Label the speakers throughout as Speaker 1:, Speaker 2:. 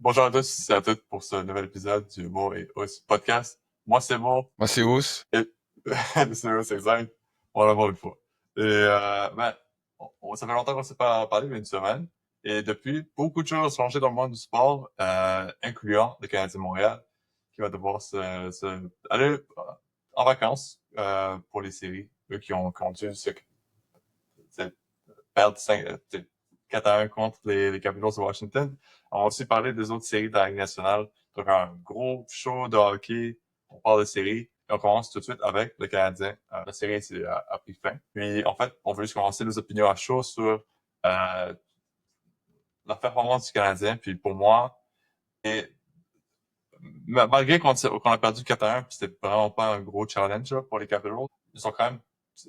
Speaker 1: Bonjour à tous et à toutes pour ce nouvel épisode du Mo et Ous podcast. Moi, c'est Mo.
Speaker 2: Moi, c'est Ous.
Speaker 1: Et c'est Ous, exact. On va l'avoir une fois. Et, ça fait longtemps qu'on s'est pas parlé, mais une semaine. Et depuis, beaucoup de choses ont changé dans le monde du sport, incluant le Canadien de Montréal, qui va devoir aller en vacances, pour les séries. Eux qui ont dû se perdre 4-1 contre les Capitals de Washington. On va aussi parler des autres séries de la Ligue nationale. Donc, un gros show de hockey. On parle de séries. Et on commence tout de suite avec le Canadien. La série a pris fin. Puis, en fait, on veut juste commencer nos opinions à chaud sur la performance du Canadien. Puis, pour moi, et malgré qu'on a perdu 4-1, puis c'était vraiment pas un gros challenge là, pour les Capitals, ils sont quand même,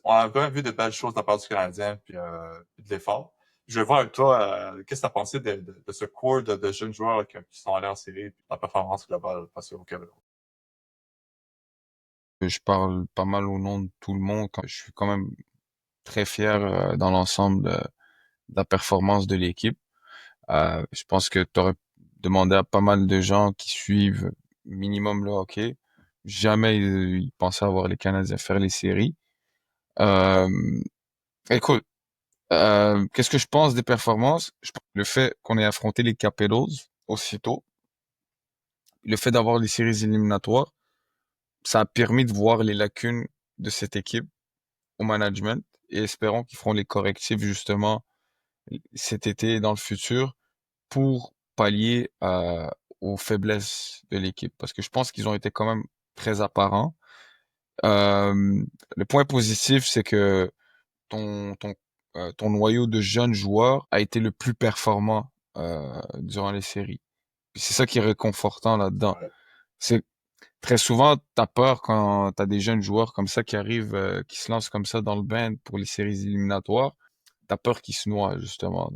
Speaker 1: on a quand même vu de belles choses de la part du Canadien, puis de l'effort. Je vais voir avec toi, qu'est-ce que tu as pensé de ce cours de jeunes joueurs là, qui sont allés en série, puis la performance globale face au Capitals.
Speaker 2: Je parle pas mal au nom de tout le monde. Je suis quand même très fier dans l'ensemble de la performance de l'équipe. Je pense que tu aurais demandé à pas mal de gens qui suivent minimum le hockey. Jamais ils pensaient avoir les Canadiens faire les séries. Euh, Écoute, qu'est-ce que je pense des performances? Le fait qu'on ait affronté les Capitals aussitôt, le fait d'avoir les séries éliminatoires, ça a permis de voir les lacunes de cette équipe au management et espérons qu'ils feront les correctifs justement cet été et dans le futur pour pallier aux faiblesses de l'équipe. Parce que je pense qu'ils ont été quand même très apparents. Le point positif, c'est que ton, ton, ton noyau de jeunes joueurs a été le plus performant durant les séries. Puis c'est ça qui est réconfortant là-dedans.
Speaker 1: Ouais.
Speaker 2: C'est très souvent, t'as peur quand t'as des jeunes joueurs comme ça qui arrivent, qui se lancent comme ça dans le bain pour les séries éliminatoires. T'as peur qu'ils se noient, justement.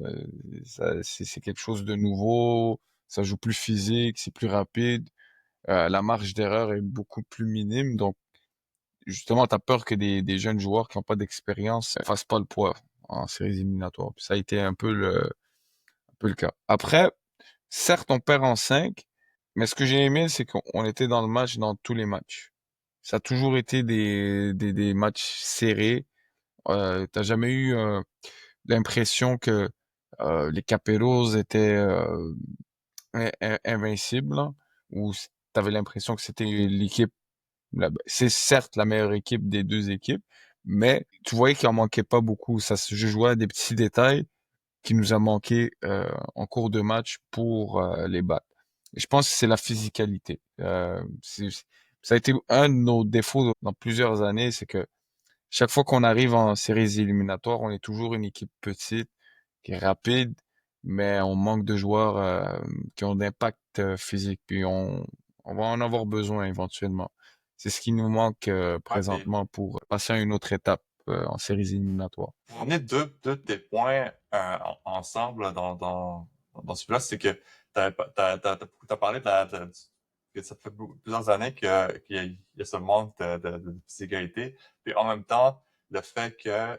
Speaker 2: C'est quelque chose de nouveau. Ça joue plus physique, c'est plus rapide. La marge d'erreur est beaucoup plus minime. Donc, justement, t'as peur que des jeunes joueurs qui n'ont pas d'expérience fassent pas le poids en séries éliminatoires. Puis ça a été un peu le cas. Après, certes, on perd en 5, mais ce que j'ai aimé, c'est qu'on était dans le match dans tous les matchs. Ça a toujours été des matchs serrés. T'as jamais eu l'impression que les Caperos étaient invincibles, hein, ou t'avais l'impression que c'était l'équipe, c'est certes la meilleure équipe des deux équipes, mais tu voyais qu'il en manquait pas beaucoup. Ça se jouait à des petits détails qui nous a manqué en cours de match pour les battre. Et je pense que c'est la physicalité. Ça a été un de nos défauts dans plusieurs années, c'est que chaque fois qu'on arrive en séries éliminatoires, on est toujours une équipe petite, qui est rapide, mais on manque de joueurs qui ont d'impact physique. Puis on va en avoir besoin éventuellement. C'est ce qui nous manque
Speaker 1: Ouais, puis
Speaker 2: présentement pour passer à une autre étape en séries éliminatoires.
Speaker 1: on est deux des points ensemble là, dans celui-là, c'est que t'as parlé que ça fait plusieurs années qu'il y a ce manque de physicalité. Puis en même temps, le fait que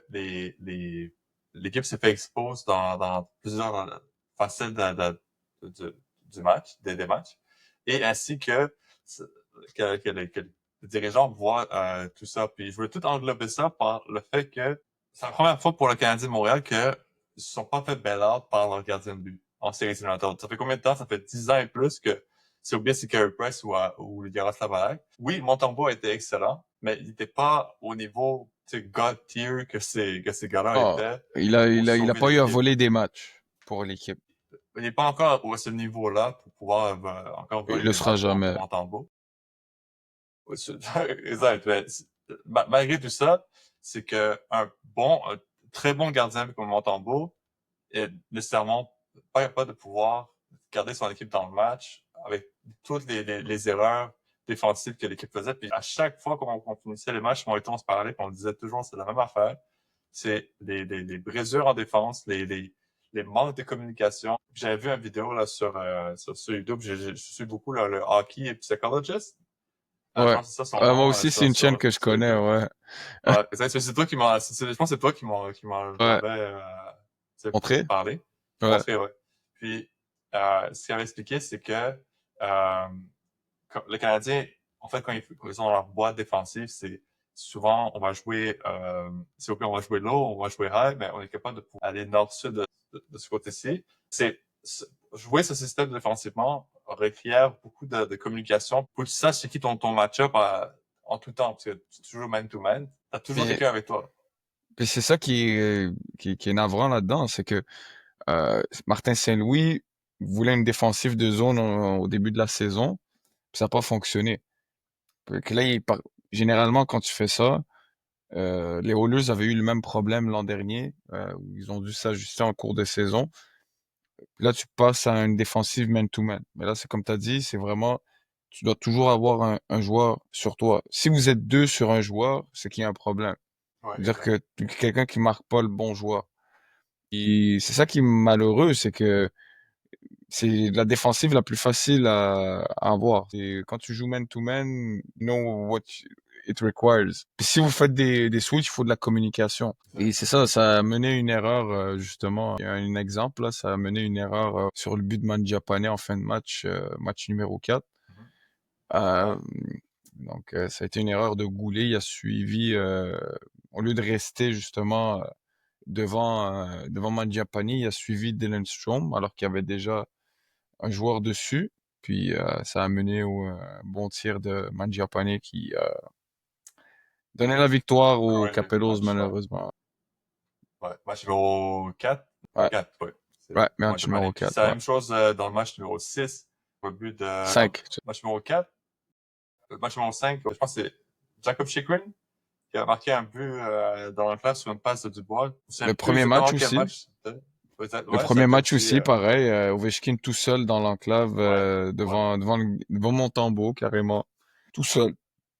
Speaker 1: l'équipe s'est fait expose dans plusieurs facettes du match, des matchs, et ainsi que les dirigeants voient tout ça. Puis je veux tout englober ça par le fait que c'est la première fois pour le Canadien de Montréal que ils se sont pas fait bail-out par leur gardien de but en séries éliminatoires. Ça fait combien de temps? Ça fait 10 ans et plus que ou bien c'est Carey Price ou le Yaroslav Halak. Oui, Montembeault était excellent, mais il n'était pas au niveau, tu sais, God tier que ces gars-là
Speaker 2: Oh,
Speaker 1: étaient pour
Speaker 2: il a
Speaker 1: sauver
Speaker 2: pas eu à
Speaker 1: l'équipe.
Speaker 2: voler des matchs pour l'équipe.
Speaker 1: Il n'est pas encore à ce niveau-là pour pouvoir encore
Speaker 2: Il
Speaker 1: voler
Speaker 2: le
Speaker 1: des
Speaker 2: sera
Speaker 1: matchs comme
Speaker 2: jamais.
Speaker 1: Montembeault. Exact. Mais malgré tout ça, c'est que un très bon gardien comme Montembeault est nécessairement pas capable de pouvoir garder son équipe dans le match avec toutes les erreurs défensives que l'équipe faisait. Puis à chaque fois qu'on finissait les matchs, moi et toi, on se parlait, on disait toujours c'est la même affaire. C'est les brisures en défense, les manques de communication. J'avais vu une vidéo là sur YouTube, je suis beaucoup là, le hockey et psychologist. Je
Speaker 2: Ouais.
Speaker 1: pense que c'est ça son
Speaker 2: Moi
Speaker 1: nom
Speaker 2: aussi, c'est une chaîne que je
Speaker 1: sur
Speaker 2: connais,
Speaker 1: YouTube.
Speaker 2: ouais.
Speaker 1: Ouais, c'est toi qui je pense que c'est toi qui m'en
Speaker 2: Ouais.
Speaker 1: l'avais
Speaker 2: Montré?
Speaker 1: parlé.
Speaker 2: Ouais.
Speaker 1: Montré, ouais. Puis ce qu'il avait expliqué, c'est que le Canadien, en fait, quand ils ont leur boîte défensive, c'est souvent, on va jouer, s'il vous plaît, on va jouer low, on va jouer high, mais on est capable de pouvoir aller nord-sud de ce côté-ci. Jouer ce système défensivement requiert beaucoup de communication. Faut que tu saches c'est qui ton match-up en tout temps, parce que c'est toujours man-to-man. T'as toujours
Speaker 2: Puis,
Speaker 1: quelqu'un avec toi.
Speaker 2: puis c'est ça qui est navrant là-dedans, c'est que Martin Saint-Louis voulait une défensive de zone au début de la saison, puis ça n'a pas fonctionné. Fait que là, généralement, quand tu fais ça, les Oilers avaient eu le même problème l'an dernier, où ils ont dû s'ajuster en cours de saison. Là, tu passes à une défensive man-to-man. Mais là, c'est comme tu as dit, c'est vraiment, tu dois toujours avoir un joueur sur toi. Si vous êtes deux sur un joueur, c'est qu'il y a un problème.
Speaker 1: Ouais,
Speaker 2: C'est-à-dire
Speaker 1: exact.
Speaker 2: que quelqu'un qui marque pas le bon joueur. Et c'est ça qui est malheureux, c'est que c'est la défensive la plus facile à avoir. Et quand tu joues man-to-man, you know what it requires. Puis si vous faites des switches, il faut de la communication. Et c'est ça, ça a mené une erreur, justement. Il y a un exemple, là, ça a mené une erreur sur le but de Mangiapane en fin de match, match numéro 4.
Speaker 1: Mhm.
Speaker 2: Euh,
Speaker 1: Ouais.
Speaker 2: donc, ça a été une erreur de Goulet. Il a suivi, au lieu de rester justement devant Mangiapane, il a suivi Dylan Strome, alors qu'il y avait déjà un joueur dessus. Puis ça a mené au bon tir de Mangiapane qui donnait la victoire aux
Speaker 1: Ouais, j'ai vu le
Speaker 2: Capellos,
Speaker 1: match, ouais.
Speaker 2: malheureusement.
Speaker 1: Ouais. Match numéro 4.
Speaker 2: Ouais,
Speaker 1: 4, ouais. C'est
Speaker 2: ouais,
Speaker 1: moi,
Speaker 2: match numéro
Speaker 1: Puis
Speaker 2: 4,
Speaker 1: c'est la
Speaker 2: ouais.
Speaker 1: même chose dans le match numéro 6. Au but de... Non,
Speaker 2: 5.
Speaker 1: match numéro 4. Le match numéro 5, je pense que c'est Jacob Chychrun qui a marqué un but dans la classe sur une passe de Dubois. Je ne
Speaker 2: Le
Speaker 1: sais plus
Speaker 2: premier match
Speaker 1: exactement quel
Speaker 2: aussi.
Speaker 1: match c'était. Peut-être,
Speaker 2: Le
Speaker 1: ouais, ça a
Speaker 2: premier
Speaker 1: été
Speaker 2: match
Speaker 1: aussi...
Speaker 2: aussi, pareil, Ovechkin tout seul dans l'enclave,
Speaker 1: ouais, ouais.
Speaker 2: devant Montembeault, carrément. Tout seul.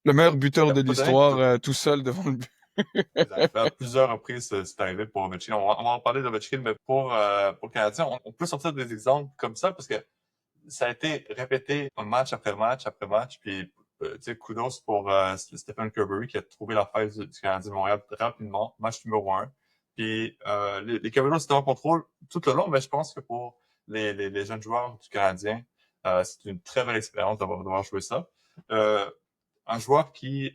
Speaker 2: Le meilleur buteur de
Speaker 1: Étant donné
Speaker 2: l'histoire,
Speaker 1: que
Speaker 2: tout seul devant le but.
Speaker 1: exact. À plusieurs reprises, c'est arrivé pour Ovechkin. On va en parler d'Ovechkin, mais pour le Canadien, on peut sortir des exemples comme ça parce que ça a été répété match après match après match. Puis, tu sais, kudos pour Stephen Curbury qui a trouvé la faille du Canadien de Montréal rapidement, match numéro 1. Puis, les Cavaliers étaient en contrôle tout le long, mais je pense que pour les jeunes joueurs du Canadien, c'est une très belle expérience d'avoir joué ça. Euh, un joueur qui,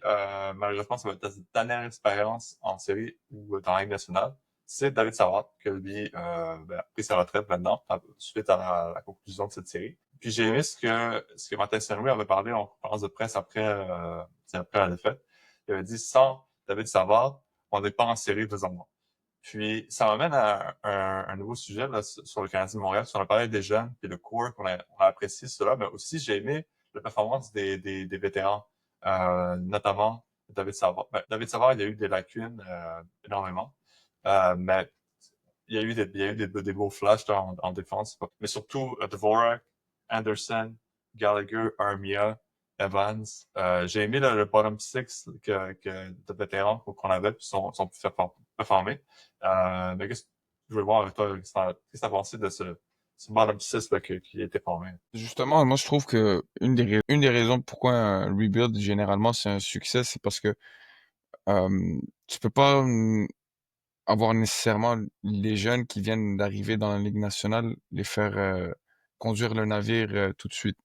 Speaker 1: malheureusement, ça va être sa dernière expérience en série ou dans la Ligue nationale, c'est David Savard, que lui a pris sa retraite maintenant, suite à la conclusion de cette série. Puis j'ai aimé ce que Martin Saint-Louis avait parlé en conférence de presse après la défaite. Il avait dit, sans David Savard, on n'est pas en série présentement. Puis ça m'amène à un nouveau sujet là, sur le Canadien de Montréal. On a parlé des jeunes et le cours on a apprécié cela, mais aussi j'ai aimé la performance des vétérans, notamment David Savard. Ben, David Savard, il y a eu des lacunes énormément, mais il y a eu des beaux flashs en défense. Mais surtout Dvorak, Anderson, Gallagher, Armia, Evans. J'ai aimé le bottom six de vétérans qu'on avait, puis sont pu faire performer. Mais qu'est-ce que je voulais voir avec toi, qu'est-ce que tu as pensé de ce bottom six là, qui a été formé?
Speaker 2: Justement, moi, je trouve que une des raisons pourquoi un rebuild, généralement, c'est un succès, c'est parce que tu peux pas avoir nécessairement les jeunes qui viennent d'arriver dans la Ligue nationale, les faire conduire le navire tout de suite.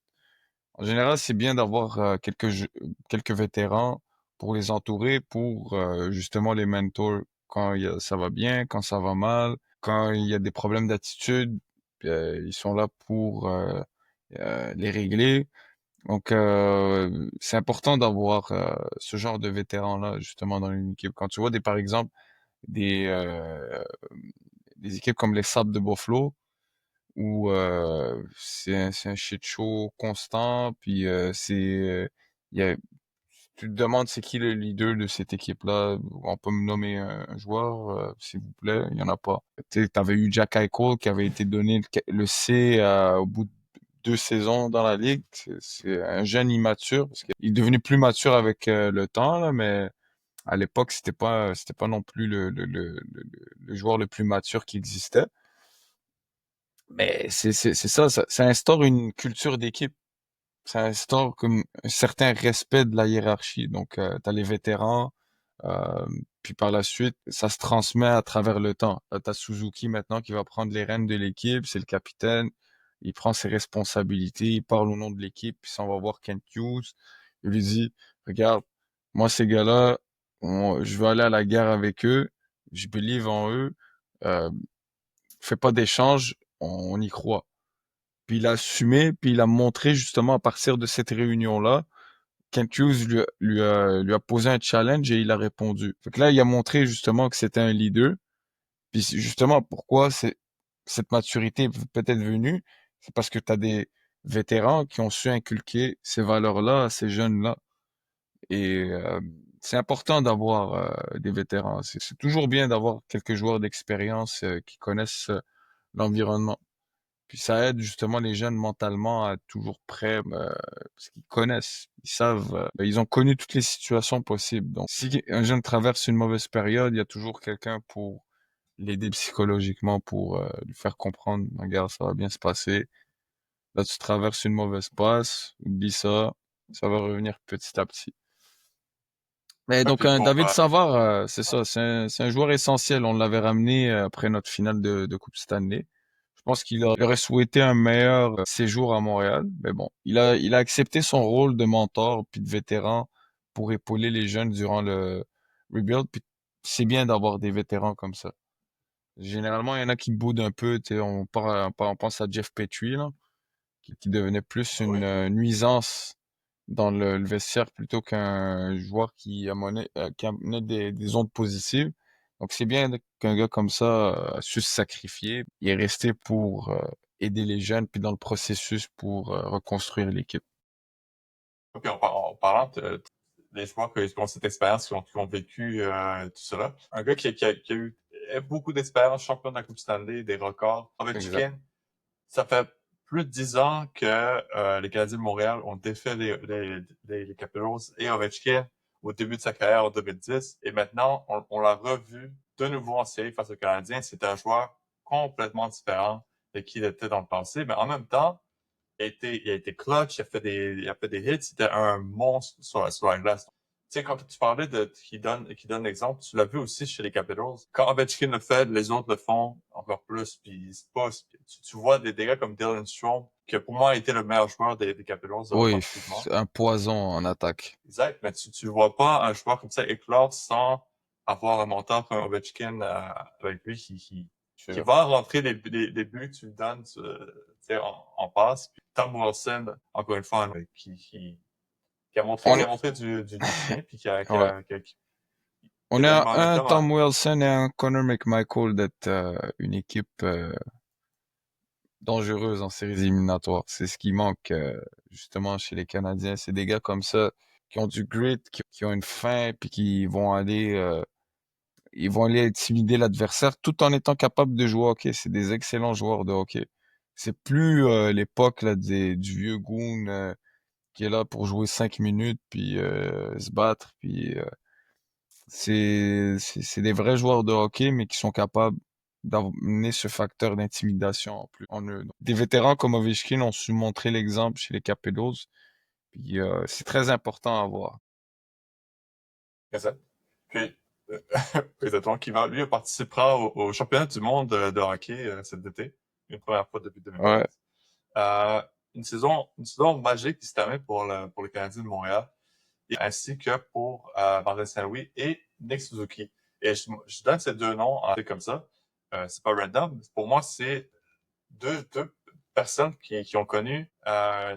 Speaker 2: En général, c'est bien d'avoir quelques vétérans pour les entourer, pour justement les mentors quand ça va bien, quand ça va mal, quand il y a des problèmes d'attitude, ils sont là pour les régler. Donc, c'est important d'avoir ce genre de vétérans-là justement dans une équipe. Quand tu vois par exemple, des, euh, des équipes comme les Sabres de Buffalo, où c'est un shit show constant, puis il y a, tu te demandes c'est qui le leader de cette équipe-là. On peut me nommer un joueur, s'il vous plaît. Il y en a pas. Tu avais eu Jack Eichel qui avait été donné le C au bout de 2 saisons dans la ligue. C'est un jeune immature parce qu'il est devenu plus mature avec le temps, là, mais à l'époque c'était pas non plus le joueur le plus mature qui existait. Mais c'est ça, ça instaure une culture d'équipe. Ça instaure comme un certain respect de la hiérarchie. Donc, t'as les vétérans, euh, puis par la suite, ça se transmet à travers le temps. Là, t'as Suzuki maintenant qui va prendre les rênes de l'équipe, c'est le capitaine. il prend ses responsabilités, il parle au nom de l'équipe, puis s'en va voir Kent Hughes, il lui dit, regarde, moi ces gars-là, je veux aller à la guerre avec eux, je believe en eux, euh, fais pas d'échange, on y croit. Puis il a assumé, puis il a montré justement à partir de cette réunion-là, Kent Hughes lui a posé un challenge et il a répondu. Fait que là, il a montré justement que c'était un leader. Puis justement, pourquoi cette maturité est peut-être venue, c'est parce que tu as des vétérans qui ont su inculquer ces valeurs-là à ces jeunes-là. Et c'est important d'avoir des vétérans. C'est toujours bien d'avoir quelques joueurs d'expérience qui connaissent l'environnement. Puis ça aide justement les jeunes mentalement à être toujours prêts, parce qu'ils connaissent, ils savent, ils ont connu toutes les situations possibles. Donc, si un jeune traverse une mauvaise période, il y a toujours quelqu'un pour l'aider psychologiquement, pour lui faire comprendre, regarde, ça va bien se passer. Là, tu traverses une mauvaise passe, oublie ça, ça va revenir petit à petit. Mais
Speaker 1: Ouais,
Speaker 2: donc,
Speaker 1: puis
Speaker 2: un
Speaker 1: pour,
Speaker 2: David Savard, c'est ça, c'est un joueur essentiel. On l'avait ramené après notre finale de Coupe Stanley. Je pense il aurait souhaité un meilleur séjour à Montréal, mais bon, il a accepté son rôle de mentor puis de vétéran pour épauler les jeunes durant le rebuild. Puis c'est bien d'avoir des vétérans comme ça. Généralement, il y en a qui boudent un peu. Tu sais, on pense à Jeff Petrie, là, qui devenait plus une
Speaker 1: oui.
Speaker 2: nuisance dans le vestiaire plutôt qu'un joueur qui amenait des ondes positives. Donc c'est bien qu'un gars comme ça a su se sacrifier. Il est resté pour aider les jeunes, puis dans le processus pour reconstruire l'équipe.
Speaker 1: Puis en parlant des joueurs qui ont cette expérience, qui ont vécu tout cela, un gars qui a eu beaucoup d'expérience, champion de la Coupe Stanley, des records,
Speaker 2: Exact.
Speaker 1: Ovechkin, ça fait plus de 10 ans que les Canadiens de Montréal ont défait les Capitals et Ovechkin au début de sa carrière en 2010. Et maintenant, on l'a revu de nouveau en série face aux Canadiens. C'est un joueur complètement différent de qui il était dans le passé. Mais en même temps, il a été clutch, il a fait des hits, c'était un monstre sur la glace. Tu sais, quand tu parlais qui donne l'exemple, tu l'as vu aussi chez les Capitals. Quand Ovechkin le fait, les autres le font encore plus, puis c'est pas, tu vois des gars comme Dylan Strome, qui pour moi a été le meilleur joueur des Capitals
Speaker 2: Oui,
Speaker 1: offensivement.
Speaker 2: c'est un poison en attaque.
Speaker 1: Exact, mais tu vois pas un joueur comme ça éclore sans avoir un mentor comme Ovechkin avec lui qui
Speaker 2: Sûr.
Speaker 1: va rentrer les buts, tu le donnes tu sais, en passe. Puis Tom Wilson, encore une fois, qui a montré,
Speaker 2: On
Speaker 1: qui a
Speaker 2: est,
Speaker 1: montré du chien, puis qui a, qui
Speaker 2: ouais.
Speaker 1: a, qui a, qui
Speaker 2: On
Speaker 1: a
Speaker 2: est
Speaker 1: donné le
Speaker 2: à un
Speaker 1: momentum
Speaker 2: Tom Wilson et un Connor McMichael d'être une équipe dangereuse en séries éliminatoires. C'est ce qui manque justement chez les Canadiens. C'est des gars comme ça qui ont du grit, qui ont une faim, puis ils vont aller intimider l'adversaire tout en étant capables de jouer au hockey. C'est des excellents joueurs de hockey. C'est plus l'époque là du vieux goon qui est là pour jouer 5 minutes puis se battre. Puis c'est des vrais joueurs de hockey, mais qui sont capables d'amener ce facteur d'intimidation en plus en eux. Donc, des vétérans comme Ovechkin ont su montrer l'exemple chez les Capitals, puis c'est très important à voir.
Speaker 1: c'est ça. Puis, euh, exactement, lui participera au championnat du monde de hockey cet été, une première fois depuis
Speaker 2: Ouais,
Speaker 1: 2015. Euh, une saison magique qui se termine pour le Canadien de Montréal, et ainsi que pour Martin Saint-Louis et Nick Suzuki. Et je donne ces deux noms comme ça. C'est pas random. Pour moi, c'est deux personnes qui ont connu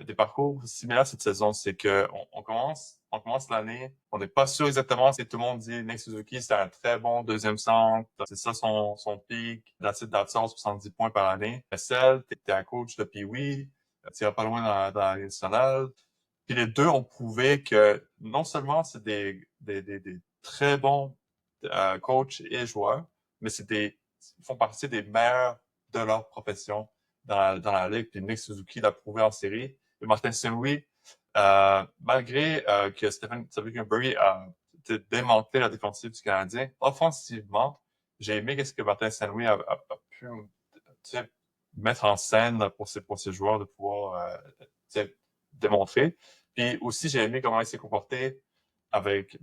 Speaker 1: des parcours similaires cette saison. C'est que on commence l'année, on n'est pas sûr exactement si tout le monde dit Nick Suzuki, c'est un très bon deuxième centre, c'est ça son pic, that's all, 70 points par année. Mais celle, t'es un coach de Pee-Wee, tu iras pas loin dans la Ligue nationale. Puis les deux ont prouvé que non seulement c'est des très bons coachs et joueurs, mais ils font partie des meilleurs de leur profession dans la ligue. Puis Nick Suzuki l'a prouvé en série. Et Martin Saint-Louis, malgré que Stephen Burry a démantelé la défensive du Canadien, offensivement, j'ai aimé ce que Martin Saint-Louis a pu mettre en scène pour ses joueurs de pouvoir démontrer. Puis aussi, j'ai aimé comment il s'est comporté avec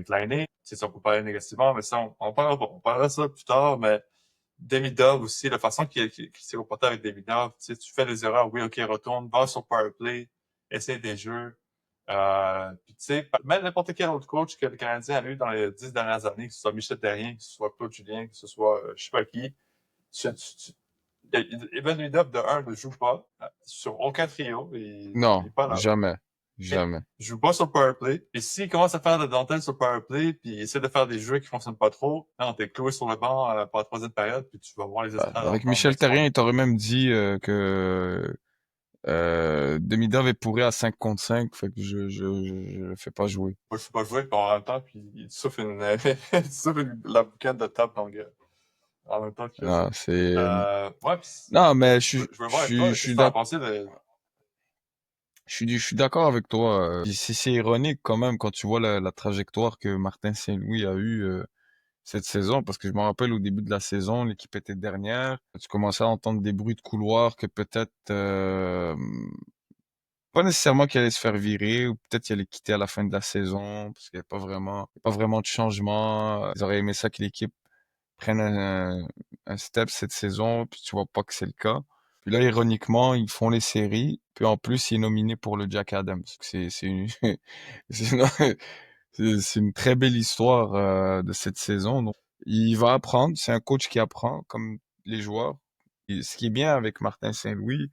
Speaker 1: Lainé. Si on peut parler négativement, mais ça, on parlera ça plus tard, mais Demidov aussi, la façon qu'il s'est comporté avec Demidov, tu sais, tu fais des erreurs, oui, ok, retourne, va sur powerplay, essaie des jeux. Puis tu sais, même n'importe quel autre coach que le Canadien a eu dans les 10 dernières années, que ce soit Michel Therrien, que ce soit Claude Julien, que ce soit je sais pas qui, Evan Demidov de un ne joue pas sur aucun trio, il
Speaker 2: Non,
Speaker 1: est pas là.
Speaker 2: jamais,
Speaker 1: Et
Speaker 2: jamais.
Speaker 1: il joue pas sur powerplay. Et s'il commence à faire de dentelle sur powerplay, puis il essaie de faire des jeux qui fonctionnent pas trop, non, t'es cloué sur le banc pour la troisième période, puis tu vas voir les
Speaker 2: Bah,
Speaker 1: estrades
Speaker 2: avec
Speaker 1: en
Speaker 2: Michel
Speaker 1: next one.
Speaker 2: Therrien, il t'aurait même dit que Demidov est pourri à 5 contre 5, fait que je le fais pas jouer.
Speaker 1: Moi, je peux pas jouer, puis en même temps, puis il te souffle il te souffle la boucane de tape dans le gars. En même temps qu'il fait ça.
Speaker 2: Non, c'est
Speaker 1: Ouais, puis
Speaker 2: non, mais
Speaker 1: je veux voir avec toi,
Speaker 2: je
Speaker 1: qu'est-ce
Speaker 2: suis
Speaker 1: que t'en as
Speaker 2: d'accord.
Speaker 1: pensé de...
Speaker 2: Je suis d'accord avec toi. Puis c'est ironique quand même quand tu vois la trajectoire que Martin Saint-Louis a eue cette saison, parce que je me rappelle au début de la saison, l'équipe était dernière. Tu commençais à entendre des bruits de couloir que peut-être pas nécessairement qu'il allait se faire virer, ou peut-être qu'il allait quitter à la fin de la saison, parce qu'il n'y a pas vraiment de changement. Ils auraient aimé ça que l'équipe prenne un step cette saison, puis tu vois pas que c'est le cas. Puis là, ironiquement, ils font les séries, puis en plus, il est nominé pour le Jack Adams. C'est une, c'est une, c'est une très belle histoire de cette saison. Donc, il va apprendre, c'est un coach qui apprend, comme les joueurs. Et ce qui est bien avec Martin Saint-Louis,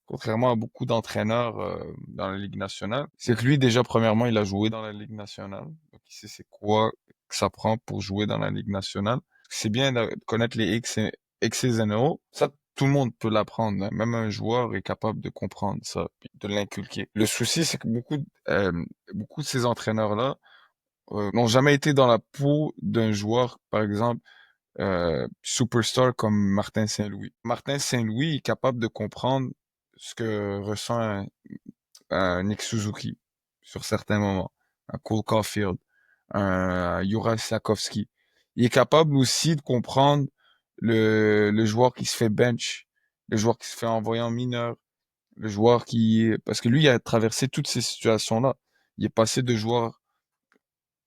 Speaker 2: contrairement à beaucoup d'entraîneurs dans la Ligue nationale, c'est que lui, déjà, premièrement, il a joué dans la Ligue nationale. Donc, il sait c'est quoi que ça prend pour jouer dans la Ligue nationale. C'est bien de connaître les X et O. Ça, tout le monde peut l'apprendre, hein. Même un joueur est capable de comprendre ça, puis de l'inculquer. Le souci, c'est que beaucoup de ces entraîneurs-là n'ont jamais été dans la peau d'un joueur, par exemple, superstar comme Martin Saint-Louis. Martin Saint-Louis est capable de comprendre ce que ressent un Nick Suzuki sur certains moments, un Cole Caulfield, un Juraj Slafkovský. Il est capable aussi de comprendre le joueur qui se fait bench, le joueur qui se fait envoyer en mineur, le joueur parce que lui, il a traversé toutes ces situations-là. Il est passé de joueur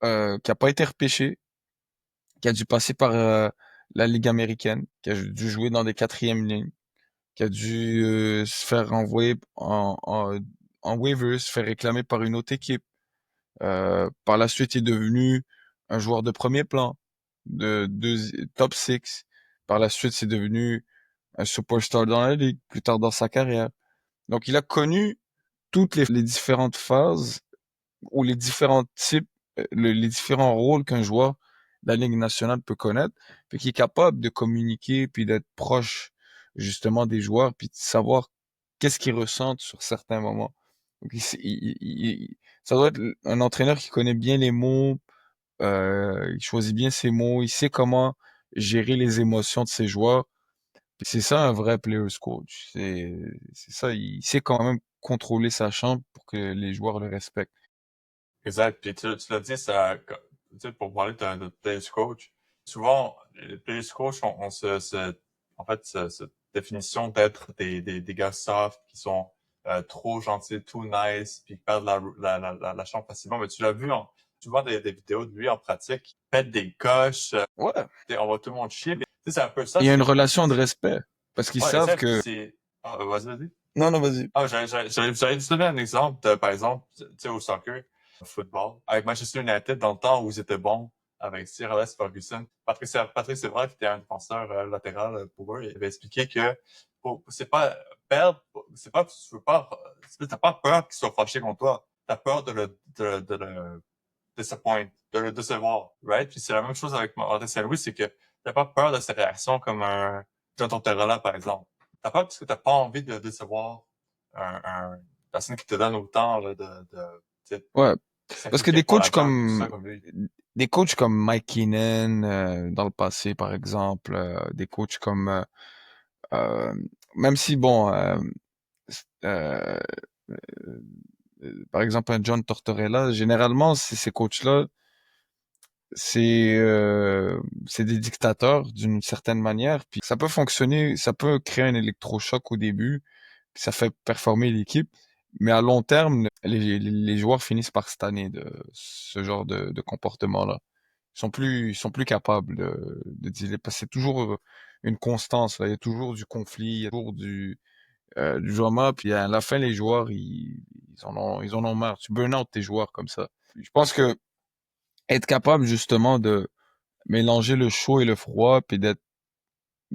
Speaker 2: qui a pas été repêché, qui a dû passer par la Ligue américaine, qui a dû jouer dans des quatrièmes lignes, qui a dû se faire envoyer en waivers, se faire réclamer par une autre équipe. Par la suite, il est devenu un joueur de premier plan, de top 6. Par la suite, c'est devenu un superstar dans la ligue, plus tard dans sa carrière. Donc, il a connu toutes les différentes phases ou les différents types, les différents rôles qu'un joueur de la Ligue nationale peut connaître, puis qui est capable de communiquer, puis d'être proche justement des joueurs, puis de savoir qu'est-ce qu'ils ressentent sur certains moments. Donc, ça doit être un entraîneur qui connaît bien les mots, il choisit bien ses mots, il sait comment gérer les émotions de ses joueurs. C'est ça un vrai player's coach. C'est ça, il sait quand même contrôler sa chambre pour que les joueurs le respectent.
Speaker 1: Exact. Puis tu l'as dit, ça, tu sais, pour parler de players coach, souvent, les players coach ont en fait, cette définition d'être des gars soft qui sont trop gentils, too nice, puis qui perdent la chambre facilement. Mais tu l'as vu, tu vois des vidéos de lui en pratique, il pète des coches,
Speaker 2: Ouais.
Speaker 1: on va tout le monde chier. Mais, tu sais, c'est un peu ça,
Speaker 2: Il y a une
Speaker 1: c'est,
Speaker 2: relation de respect. Parce qu'ils
Speaker 1: ouais,
Speaker 2: savent
Speaker 1: exact. Puis
Speaker 2: que...
Speaker 1: c'est, vas-y, vas-y.
Speaker 2: Non, non, vas-y.
Speaker 1: Ah, j'allais te donner un exemple, par exemple, tu sais, au soccer, au football, avec Manchester United, dans le temps où ils étaient bons, avec Sir Alex Ferguson. Patrick Sévrac, qui était un défenseur latéral pour eux, il avait expliqué que c'est pas perdre, c'est pas, tu veux pas, t'as pas peur qu'il soit fâché contre toi. T'as peur de le disappoint, de le décevoir, right? Puis c'est la même chose avec Martin Saint-Louis, c'est que t'as pas peur de ses réactions comme un John Tortorella, par exemple. T'as peur parce que t'as pas envie de décevoir une personne qui te donne autant là, tu sais,
Speaker 2: Ouais. Parce que
Speaker 1: s'impliquer pour la job et tout ça comme lui.
Speaker 2: des coachs comme Mike Keenan, dans le passé, par exemple, des coachs comme, euh, même si bon, euh, par exemple, un John Tortorella, généralement, ces coachs-là, c'est des dictateurs d'une certaine manière, puis ça peut fonctionner, ça peut créer un électrochoc au début, puis ça fait performer l'équipe, mais à long terme, les joueurs finissent par stanner de ce genre de comportement-là. ils sont plus capables de dealer parce que c'est toujours une constance, là. Il y a toujours du conflit, il y a toujours du drama, puis à la fin, les joueurs, ils en ont marre. Tu burn out tes joueurs comme ça. Je pense que être capable, justement, de mélanger le chaud et le froid, puis d'être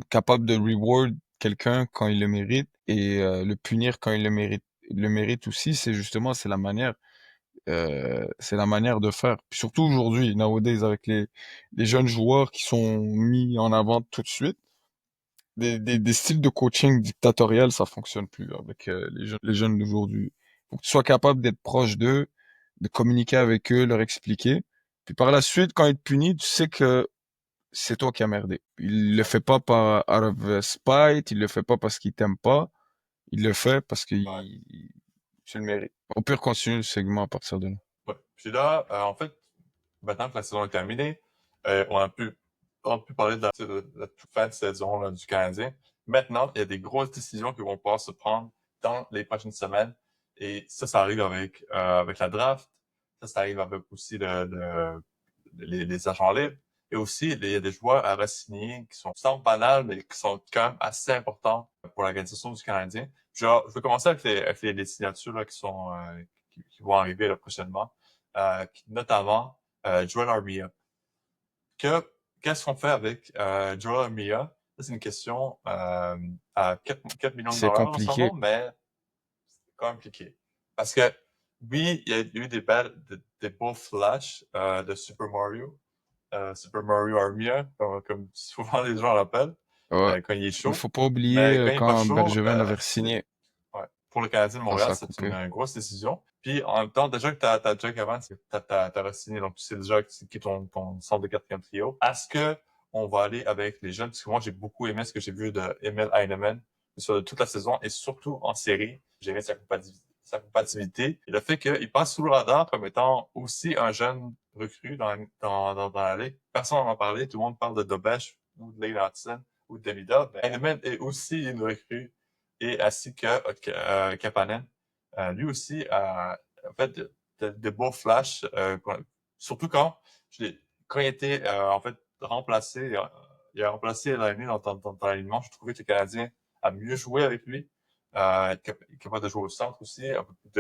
Speaker 2: capable de reward quelqu'un quand il le mérite et le punir quand il le mérite aussi, c'est la manière de faire. Puis surtout aujourd'hui, nowadays, avec les jeunes joueurs qui sont mis en avant tout de suite, des styles de coaching dictatorial, ça fonctionne plus avec les jeunes d'aujourd'hui. Faut que tu sois capable d'être proche d'eux, de communiquer avec eux, leur expliquer. Puis par la suite, quand ils te punissent, tu sais que c'est toi qui as merdé. Il le
Speaker 1: Ouais.
Speaker 2: fait pas par out of spite, il le fait pas parce qu'il t'aime pas, il le fait parce que
Speaker 1: Ouais.
Speaker 2: tu le mérites. Au pire, continue le segment à partir de là.
Speaker 1: Ouais. Puis là, en fait, maintenant que la saison est terminée, on a pu parler de la toute fin de saison là, du Canadien. Maintenant, il y a des grosses décisions qui vont pouvoir se prendre dans les prochaines semaines. Et ça arrive avec la draft. Ça arrive avec aussi les agents libres. Et aussi, il y a des joueurs à re-signer qui semblent banals, mais qui sont quand même assez importants pour l'organisation du Canadien. Je vais commencer avec les signatures là, qui vont arriver là, prochainement. Notamment Joel Armia. Que, Qu'est-ce qu'on fait avec Joel Armia? Ça, c'est une question à 4 millions de
Speaker 2: C'est
Speaker 1: dollars en ce moment,
Speaker 2: compliqué.
Speaker 1: mais c'est compliqué. Parce que, oui, il y a eu des beaux flashs de Super Mario Armia, comme souvent les gens l'appellent,
Speaker 2: Ouais.
Speaker 1: quand il est
Speaker 2: Mais
Speaker 1: chaud.
Speaker 2: faut pas oublier
Speaker 1: Mais quand il est pas
Speaker 2: quand
Speaker 1: chaud,
Speaker 2: Bergevin l'avait signé
Speaker 1: ouais. Pour le Canadien de
Speaker 2: quand
Speaker 1: Montréal,
Speaker 2: ça a
Speaker 1: c'est une
Speaker 2: coupé.
Speaker 1: grosse décision. Puis en même temps, déjà que t'as Jack Evans, t'as re-signé, donc tu sais déjà qui est ton centre de quatrième trio. Est-ce que on va aller avec les jeunes? Parce que moi, j'ai beaucoup aimé ce que j'ai vu de Emil Heinemann sur toute la saison et surtout en série. J'ai aimé sa compatibilité et le fait qu'il passe sous le radar comme étant aussi un jeune recrue dans la ligue. Personne n'en a parlé. Tout le monde parle de Dobesh ou de Lane Hudson ou de Demida. Ben, Heinemann est aussi une recrue et ainsi que Kapanen. Lui aussi a fait de beaux flashs, surtout quand il était en fait remplacé, il a remplacé l'année dans l'alignement. Je trouvais que le Canadien a mieux joué avec lui, capable de jouer au centre aussi, un peu plus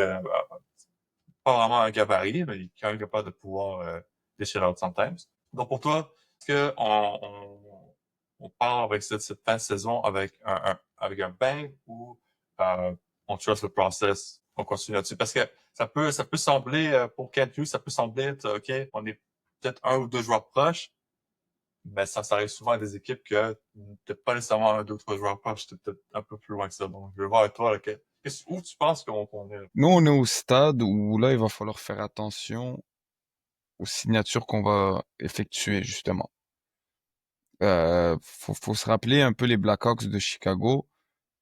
Speaker 1: pas vraiment un gabarit, mais il est quand même capable de pouvoir dish it out sometimes. Donc pour toi, est-ce que on part avec cette fin de saison avec un bang ou euh, on trust le process, on continue là-dessus? Parce que ça peut sembler, pour Kent Hughes, ça peut sembler être, OK, on est peut-être un ou deux joueurs proches, mais ça arrive souvent à des équipes que peut-être pas nécessairement un, deux, trois joueurs proches, t'es peut-être un peu plus loin que ça. Donc, je vais voir avec toi, là, où tu penses qu'on est?
Speaker 2: Nous, on est au stade où là, il va falloir faire attention aux signatures qu'on va effectuer, justement. Faut se rappeler un peu les Blackhawks de Chicago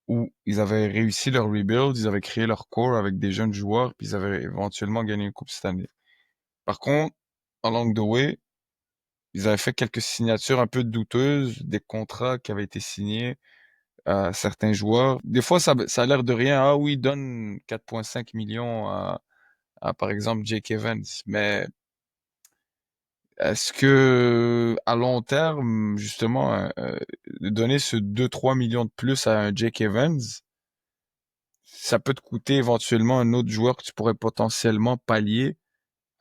Speaker 2: où ils avaient réussi leur rebuild, ils avaient créé leur core avec des jeunes joueurs, puis ils avaient éventuellement gagné une Coupe cette année. Par contre, along the way, ils avaient fait quelques signatures un peu douteuses, des contrats qui avaient été signés à certains joueurs. Des fois, ça a l'air de rien. Ah oui, donne 4,5 millions à, par exemple, Jake Evans. Mais est-ce que, à long terme, justement, donner ce 2-3 millions de plus à un Jake Evans, ça peut te coûter éventuellement un autre joueur que tu pourrais potentiellement pallier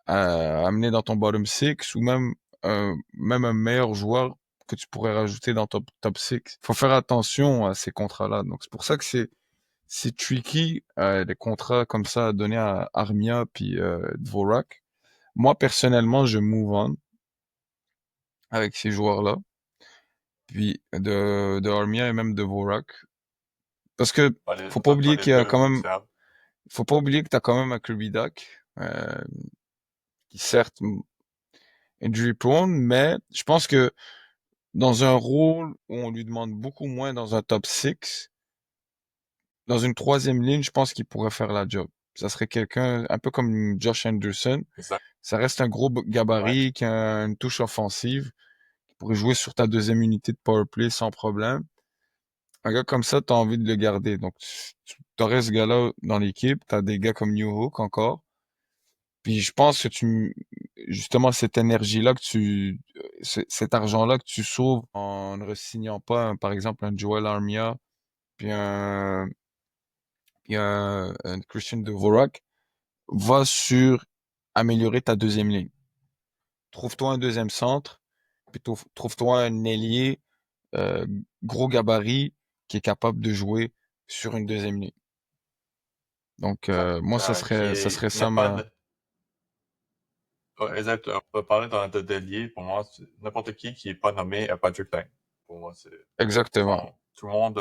Speaker 2: à amener dans ton bottom six ou même un meilleur joueur que tu pourrais rajouter dans ton top six. Faut faire attention à ces contrats-là. Donc c'est pour ça que c'est tricky des contrats comme ça à donner à Armia puis Dvorak. Moi personnellement, je move on avec ces joueurs-là, puis de Armia et même de Dvorak, parce que faut pas oublier
Speaker 1: Les
Speaker 2: qu'il y a
Speaker 1: deux
Speaker 2: quand même,
Speaker 1: fiables.
Speaker 2: faut pas oublier que t'as quand même un Kirby Duck qui certes injury prone, mais je pense que dans un rôle où on lui demande beaucoup moins dans un top six, dans une troisième ligne, je pense qu'il pourrait faire la job. Ça serait quelqu'un un peu comme Josh Anderson.
Speaker 1: Exact.
Speaker 2: Ça reste un gros
Speaker 1: Ouais.
Speaker 2: gabarit qui a une touche offensive, qui pourrait jouer sur ta deuxième unité de power play sans problème. Un gars comme ça, t'as envie de le garder. Donc, tu aurais ce gars-là dans l'équipe. T'as des gars comme New Hook encore. Puis je pense que justement cette énergie-là cet argent-là que tu sauves en ne signant pas, par exemple, un Joel Armia, puis un Christian Dvorak, va sur améliorer ta deuxième ligne. Trouve-toi un deuxième centre, puis trouve-toi un ailier euh, gros gabarit qui est capable de jouer sur une deuxième ligne. Donc
Speaker 1: Exact.
Speaker 2: moi ça
Speaker 1: Qui
Speaker 2: serait ça
Speaker 1: n'est pas
Speaker 2: ma
Speaker 1: ouais, exact. On peut parler de délier. Pour moi, n'importe qui est pas nommé Patrick Lang. Pour moi,
Speaker 2: exactement.
Speaker 1: tout le monde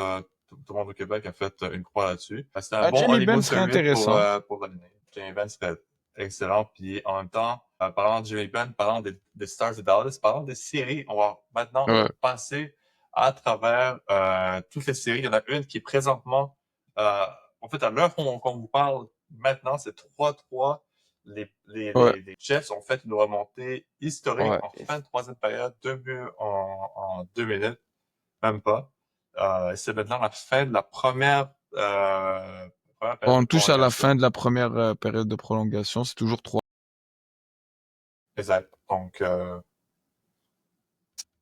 Speaker 1: au Québec a fait une croix là-dessus. C'était un
Speaker 2: Ah,
Speaker 1: bon
Speaker 2: Jamie Benn
Speaker 1: Hollywood
Speaker 2: serait
Speaker 1: Spirit
Speaker 2: intéressant.
Speaker 1: pour l'année. Jamie Benn serait excellent. Puis en même temps, parlant de Jamie Benn, parlant des Stars de Dallas, parlant des séries, on va maintenant
Speaker 2: Ouais,
Speaker 1: passer à travers toutes les séries. Il y en a une qui est présentement, euh, en fait, à l'heure qu'on vous parle maintenant, c'est 3-3.
Speaker 2: ouais,
Speaker 1: Les Jets ont fait une remontée historique
Speaker 2: ouais.
Speaker 1: en fin de troisième période, 2 buts en 2 minutes, même pas. C'est maintenant la fin de la première période de
Speaker 2: On touche à la fin
Speaker 1: prolongation.
Speaker 2: de la première période de prolongation. C'est toujours trois.
Speaker 1: Exact. Donc,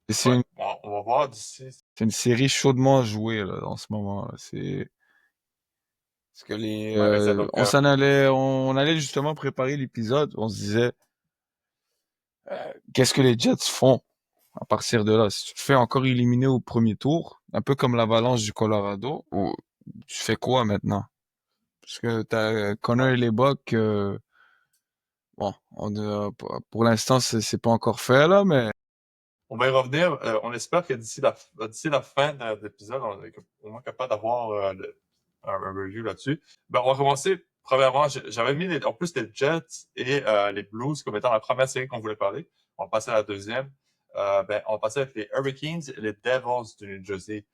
Speaker 2: Et c'est
Speaker 1: ouais,
Speaker 2: une,
Speaker 1: on va voir d'ici.
Speaker 2: c'est une série chaudement jouée là, en ce moment, là. C'est parce que
Speaker 1: Ouais, exact. Donc,
Speaker 2: on allait justement préparer l'épisode. On se disait, qu'est-ce que les Jets font à partir de là? Si tu te fais encore éliminer au premier tour, un peu comme l'Avalanche du Colorado, ou tu fais quoi maintenant? Parce que t'as Connor
Speaker 1: ouais.
Speaker 2: et les Bucks, bon, pour l'instant, c'est pas encore fait là, mais
Speaker 1: On va y revenir. On espère que d'ici la fin de l'épisode, on est au moins capable d'avoir un review là-dessus. Ben, on va commencer. Premièrement, j'avais mis en plus les Jets et les Blues comme étant la première série qu'on voulait parler. On va passer à la deuxième. On va passer avec les Hurricanes et les Devils du New Jersey.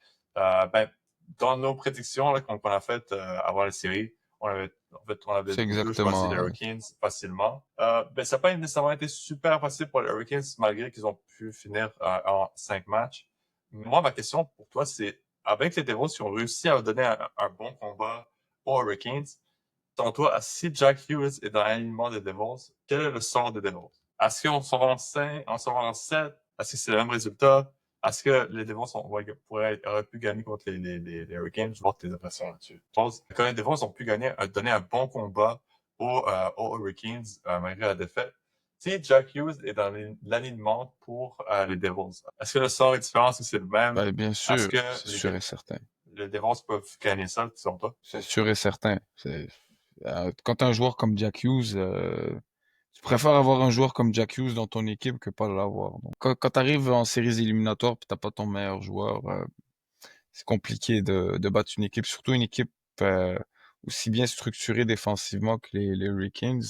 Speaker 1: Dans nos prédictions qu'on a faites avant la série, on avait
Speaker 2: c'est
Speaker 1: tous deux choisi les
Speaker 2: exactement.
Speaker 1: Hurricanes facilement. Ça n'a pas nécessairement été super facile pour les Hurricanes malgré qu'ils ont pu finir en 5 matchs. Moi, ma question pour toi, c'est avec les Devils, qui ont réussi à donner un bon combat aux Hurricanes, selon toi, si Jack Hughes est dans l'alignement des Devils, quel est le sort des Devils? Est-ce qu'on s'en va en 5, on s'en va en 7? Est-ce que c'est le même résultat? Est-ce que les Devils auraient pu gagner contre les Hurricanes? Je vois tes impressions là-dessus. Je pense que les Devils ont pu donner un bon combat aux Hurricanes malgré la défaite. Si Jack Hughes est dans l'alignement pour les Devils, est-ce que le sort est différent? Est-ce que c'est le même?
Speaker 2: Ben, bien
Speaker 1: Est-ce
Speaker 2: sûr,
Speaker 1: que
Speaker 2: c'est sûr et certain.
Speaker 1: les Devils peuvent gagner ça, selon toi?
Speaker 2: C'est sûr et certain. Quand t'as un joueur comme Jack Hughes, tu préfères avoir un joueur comme Jack Hughes dans ton équipe que pas l'avoir. Donc, quand t'arrives en séries éliminatoires puis t'as pas ton meilleur joueur, c'est compliqué de battre une équipe, surtout une équipe aussi bien structurée défensivement que les Hurricanes.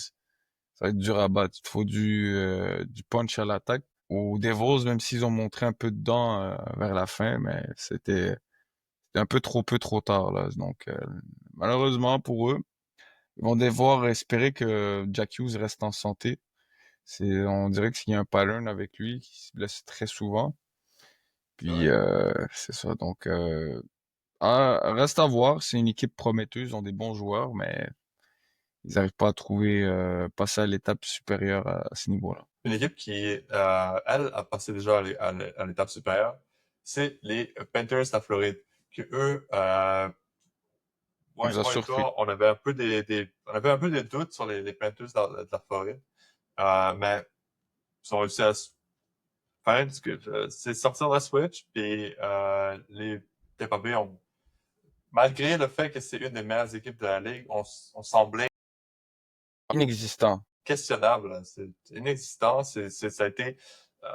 Speaker 2: Ça va être dur à battre. Il te faut du punch à l'attaque. Aux Devils, même s'ils ont montré un peu de dents vers la fin, mais c'était un peu trop peu trop tard là. Donc malheureusement pour eux, ils vont devoir espérer que Jack Hughes reste en santé. On dirait qu'il y a un pattern avec lui qui se blesse très souvent.
Speaker 1: C'est
Speaker 2: Puis
Speaker 1: vrai.
Speaker 2: c'est ça. Donc reste à voir. C'est une équipe prometteuse, ils ont des bons joueurs, mais ils n'arrivent pas à trouver passer à l'étape supérieure à ce niveau-là.
Speaker 1: Une équipe qui, elle, a passé déjà à l'étape supérieure, c'est les Panthers de la Floride. Que eux,
Speaker 2: Ils nous a
Speaker 1: moi et
Speaker 2: surpris.
Speaker 1: toi, on avait un peu des doutes sur les Panthers de la Floride. Mais ils ont réussi à se faire c'est sortir la Switch, puis les Tampa Bay ont, malgré le fait que c'est une des meilleures équipes de la ligue, on semblait
Speaker 2: Inexistant.
Speaker 1: questionnable, là. C'est inexistant. Ça a été euh,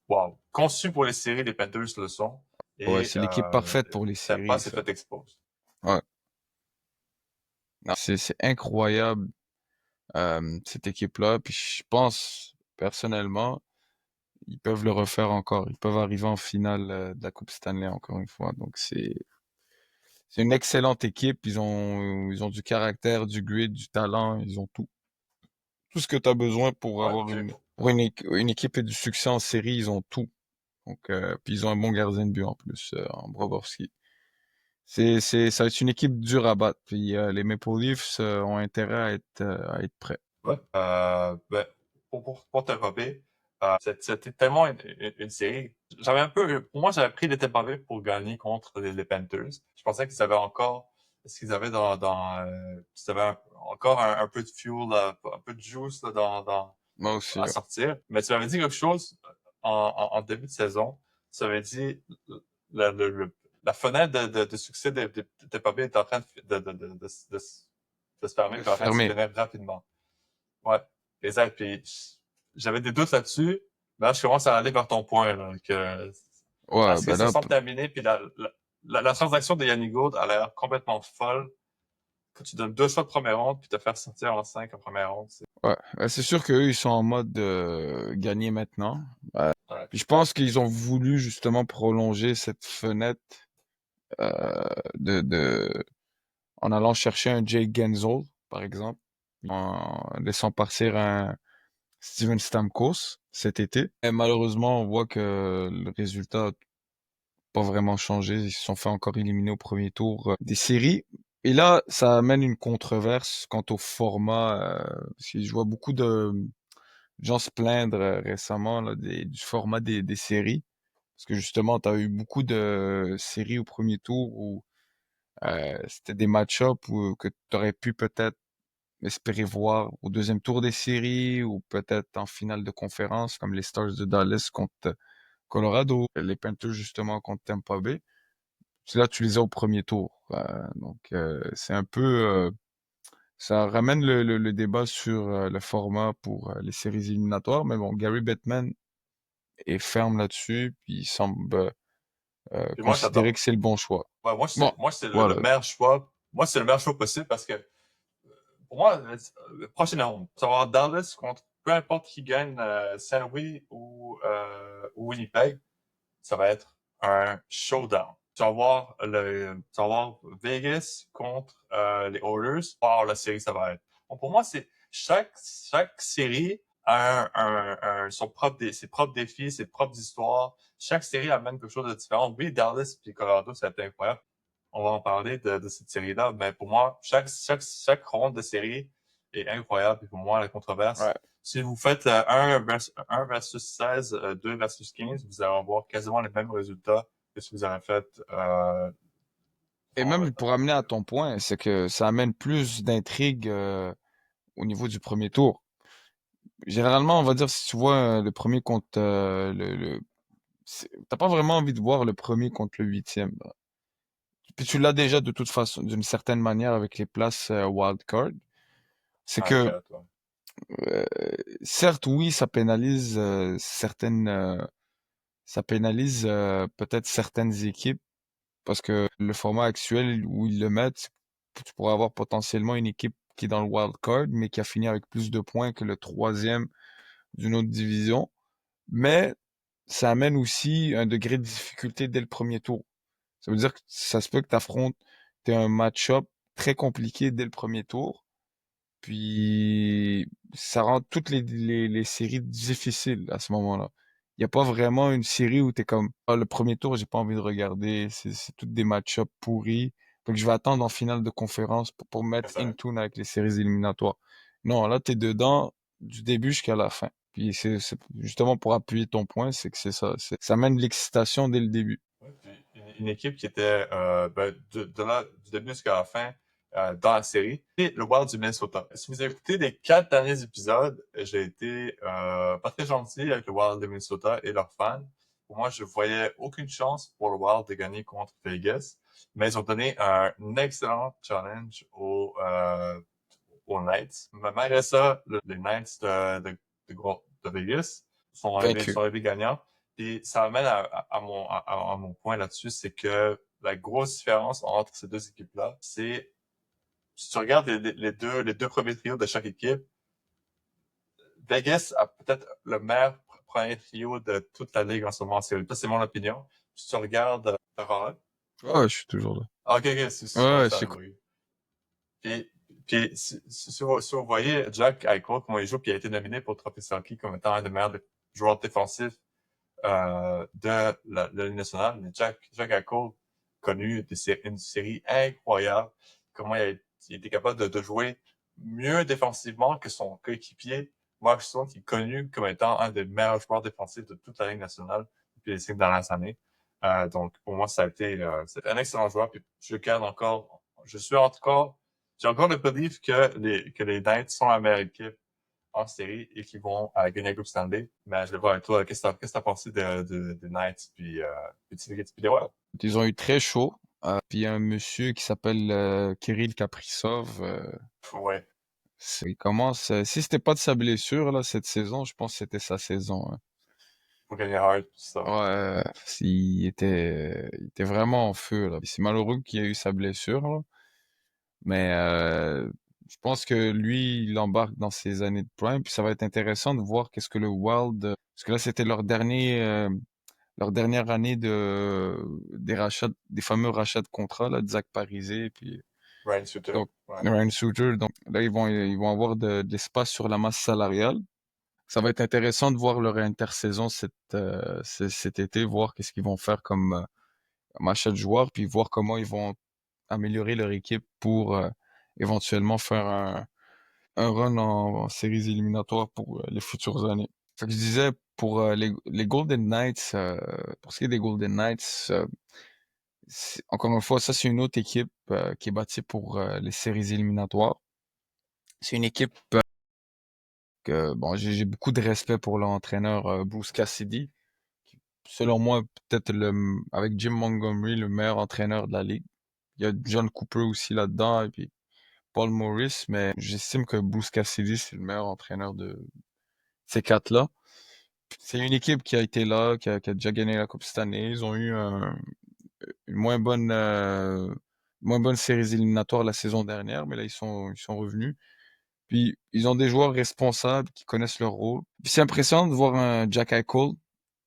Speaker 1: wow. Conçu pour les séries, les Panthers le sont.
Speaker 2: Ouais,
Speaker 1: Et
Speaker 2: c'est l'équipe parfaite pour les
Speaker 1: Tampa
Speaker 2: séries,
Speaker 1: s'est
Speaker 2: ça.
Speaker 1: fait expose.
Speaker 2: Ouais. Non, c'est incroyable cette équipe-là. Puis je pense personnellement, ils peuvent le refaire encore. Ils peuvent arriver en finale de la Coupe Stanley encore une fois. Donc c'est une excellente équipe. Ils ont du caractère, du grit, du talent. Ils ont tout ce que tu as besoin pour
Speaker 1: Ouais,
Speaker 2: avoir une équipe et du succès en série. Ils ont tout. Donc puis ils ont un bon gardien de but en plus, en Bobrovski. Ça va être une équipe dure à battre. Puis les Maple Leafs ont intérêt à être prêts.
Speaker 1: ouais. pour Tampa Bay, c'était tellement une série. Pour moi, j'avais pris les Tampa Bay pour gagner contre les Panthers. Je pensais qu'ils avaient encore, ce qu'ils avaient qu'ils avaient encore un peu de fuel, un peu de juice là,
Speaker 2: Moi aussi.
Speaker 1: à sortir. Mais tu m'avais dit quelque chose en début de saison. Tu m'avais dit la, le- le- la fenêtre de succès de Tampa Bay est en train de se fermer, puis en train de se
Speaker 2: Fermé.
Speaker 1: finir rapidement. Ouais, exact. Puis j'avais des doutes là-dessus. Là, je commence à aller vers ton point, là, que la
Speaker 2: Ouais,
Speaker 1: série
Speaker 2: ben
Speaker 1: se
Speaker 2: là,
Speaker 1: semble terminée, puis la transaction de Yannick Gourde a l'air complètement folle. Que tu donnes 2 choix de première ronde, puis te faire sortir en 5 en première ronde,
Speaker 2: ouais. C'est sûr qu'eux, ils sont en mode gagner maintenant.
Speaker 1: ouais.
Speaker 2: Puis je pense qu'ils ont voulu justement prolonger cette fenêtre de en allant chercher un Jake Gensel, par exemple, en laissant partir un Steven Stamkos cet été. Et malheureusement, on voit que le résultat n'a pas vraiment changé. Ils se sont fait encore éliminer au premier tour des séries. Et là, ça amène une controverse quant au format, parce que je vois beaucoup de gens se plaindre récemment là, du format des séries. Parce que justement, tu as eu beaucoup de séries au premier tour où c'était des match-ups que tu aurais pu peut-être espérer voir au deuxième tour des séries ou peut-être en finale de conférence comme les Stars de Dallas contre Colorado, les Panthers justement contre Tampa Bay. C'est là tu les as au premier tour. Donc c'est un peu ça ramène le débat sur le format pour les séries éliminatoires. Mais bon, Gary Bettman est ferme là-dessus, puis il semble
Speaker 1: Puis moi,
Speaker 2: considérer
Speaker 1: j'adore.
Speaker 2: que c'est le bon choix.
Speaker 1: Ouais,
Speaker 2: Bon,
Speaker 1: moi, c'est le
Speaker 2: voilà.
Speaker 1: meilleur choix. Moi, c'est le meilleur choix possible parce que, pour moi, prochaine ronde, tu vas avoir Dallas contre peu importe qui gagne Saint-Louis ou Winnipeg, ça va être un showdown. Tu vas voir Vegas contre les Oilers. Wow, la série, ça va être. Bon, pour moi, c'est chaque série a ses propres défis, ses propres histoires. Chaque série amène quelque chose de différent. Oui, Dallas puis Colorado, ça a été incroyable. On va en parler de cette série-là. Mais pour moi, chaque ronde de série est incroyable. Et pour moi, la controverse,
Speaker 2: Ouais.
Speaker 1: si vous faites 1 versus 16, 2 versus 15, vous allez avoir quasiment les mêmes résultats que si vous avez fait
Speaker 2: Et
Speaker 1: en-
Speaker 2: même pour amener à ton point, c'est que ça amène plus d'intrigue au niveau du premier tour. Généralement, on va dire si tu vois le premier contre t'as pas vraiment envie de voir le premier contre le huitième. Puis tu l'as déjà de toute façon, d'une certaine manière avec les places wild card. C'est
Speaker 1: en
Speaker 2: que
Speaker 1: quatre. Ouais.
Speaker 2: euh, certes, oui, ça pénalise peut-être certaines équipes parce que le format actuel où ils le mettent, tu pourrais avoir potentiellement une équipe qui est dans le wild card, mais qui a fini avec plus de points que le troisième d'une autre division. Mais ça amène aussi un degré de difficulté dès le premier tour. Ça veut dire que ça se peut que t'aies un match-up très compliqué dès le premier tour. Puis ça rend toutes les séries difficiles à ce moment-là. Il n'y a pas vraiment une série où t'es comme ah, le premier tour, j'ai pas envie de regarder, c'est toutes des match-ups pourris. Fait que je vais attendre en finale de conférence pour mettre in
Speaker 1: Exact.
Speaker 2: tune avec les séries éliminatoires. Non, là t'es dedans du début jusqu'à la fin. Puis c'est justement pour appuyer ton point, c'est que c'est ça. Ça mène l'excitation dès le début.
Speaker 1: Ouais, puis une équipe qui était du début jusqu'à la fin dans la série, c'est le Wild du Minnesota. Si vous avez écouté les 4 derniers épisodes, j'ai été pas très gentil avec le Wild de Minnesota et leurs fans. Pour moi, je voyais aucune chance pour le Wild de gagner contre Vegas, mais ils ont donné un excellent challenge aux Knights. Mais malgré ça, les Knights de Vegas
Speaker 2: Vaincu.
Speaker 1: sont arrivés gagnants. Puis ça amène à mon point là-dessus, c'est que la grosse différence entre ces deux équipes-là, c'est si tu regardes les deux premiers trios de chaque équipe, Vegas a peut-être le meilleur premier trio de toute la ligue en ce moment en série. Ça, c'est mon opinion. Si tu regardes Toronto,
Speaker 2: Ouais, je suis toujours là.
Speaker 1: ah, ok, ok, c'est
Speaker 2: Ouais,
Speaker 1: comme
Speaker 2: ouais,
Speaker 1: ça, oui. Puis, si vous voyez Jack Eichel, comment il joue, puis il a été nominé pour le Trophée Selkie comme étant un des meilleurs joueurs défensifs de Ligue nationale, mais Jack Eichel connu une série incroyable, comment il était capable de jouer mieux défensivement que son coéquipier Mark Stone, qui est connu comme étant un des meilleurs joueurs défensifs de toute la Ligue nationale depuis les 5 dernières années. Donc, pour moi, ça a été c'est un excellent joueur. Puis je garde encore, j'ai encore le belief que les Knights sont la meilleure équipe en série et qu'ils vont gagner la Coupe Stanley. Mais je vais voir avec toi, qu'est-ce que t'as pensé des Knights puis des Nuggets, puis des Wild?
Speaker 2: Ils ont eu très chaud. Puis il y a un monsieur qui s'appelle Kirill Kaprizov.
Speaker 1: Ouais,
Speaker 2: Il commence. Si c'était pas de sa blessure là cette saison, je pense que c'était sa saison, hein.
Speaker 1: pour gagner hard, tout ça.
Speaker 2: Ouais, il était vraiment en feu là. C'est malheureux qu'il ait eu sa blessure là, mais je pense que lui, il embarque dans ses années de prime. Puis ça va être intéressant de voir qu'est-ce que le Wild, parce que là c'était leur dernière année des rachats, des fameux rachats de contrats là, de Zach Parisé, puis
Speaker 1: Ryan Suter,
Speaker 2: donc
Speaker 1: ouais.
Speaker 2: Ryan Suter. Donc là ils vont avoir de l'espace sur la masse salariale. Ça va être intéressant de voir leur intersaison cet été, voir qu'est-ce qu'ils vont faire comme achat de joueurs, puis voir comment ils vont améliorer leur équipe pour éventuellement faire un run en séries éliminatoires pour les futures années. Ce que je disais pour les Golden Knights, pour ce qui est des Golden Knights, encore une fois, ça c'est une autre équipe qui est bâtie pour les séries éliminatoires. C'est une équipe que bon, j'ai beaucoup de respect pour l'entraîneur Bruce Cassidy, qui, selon moi, peut-être avec Jim Montgomery, le meilleur entraîneur de la ligue. Il y a John Cooper aussi là-dedans et puis Paul Morris, mais j'estime que Bruce Cassidy, c'est le meilleur entraîneur de ces quatre-là. C'est une équipe qui a été là, qui a déjà gagné la Coupe cette année. Ils ont eu une moins bonne séries éliminatoires la saison dernière, mais là, ils sont revenus. Puis, ils ont des joueurs responsables qui connaissent leur rôle. Puis, c'est impressionnant de voir un Jack Eichel,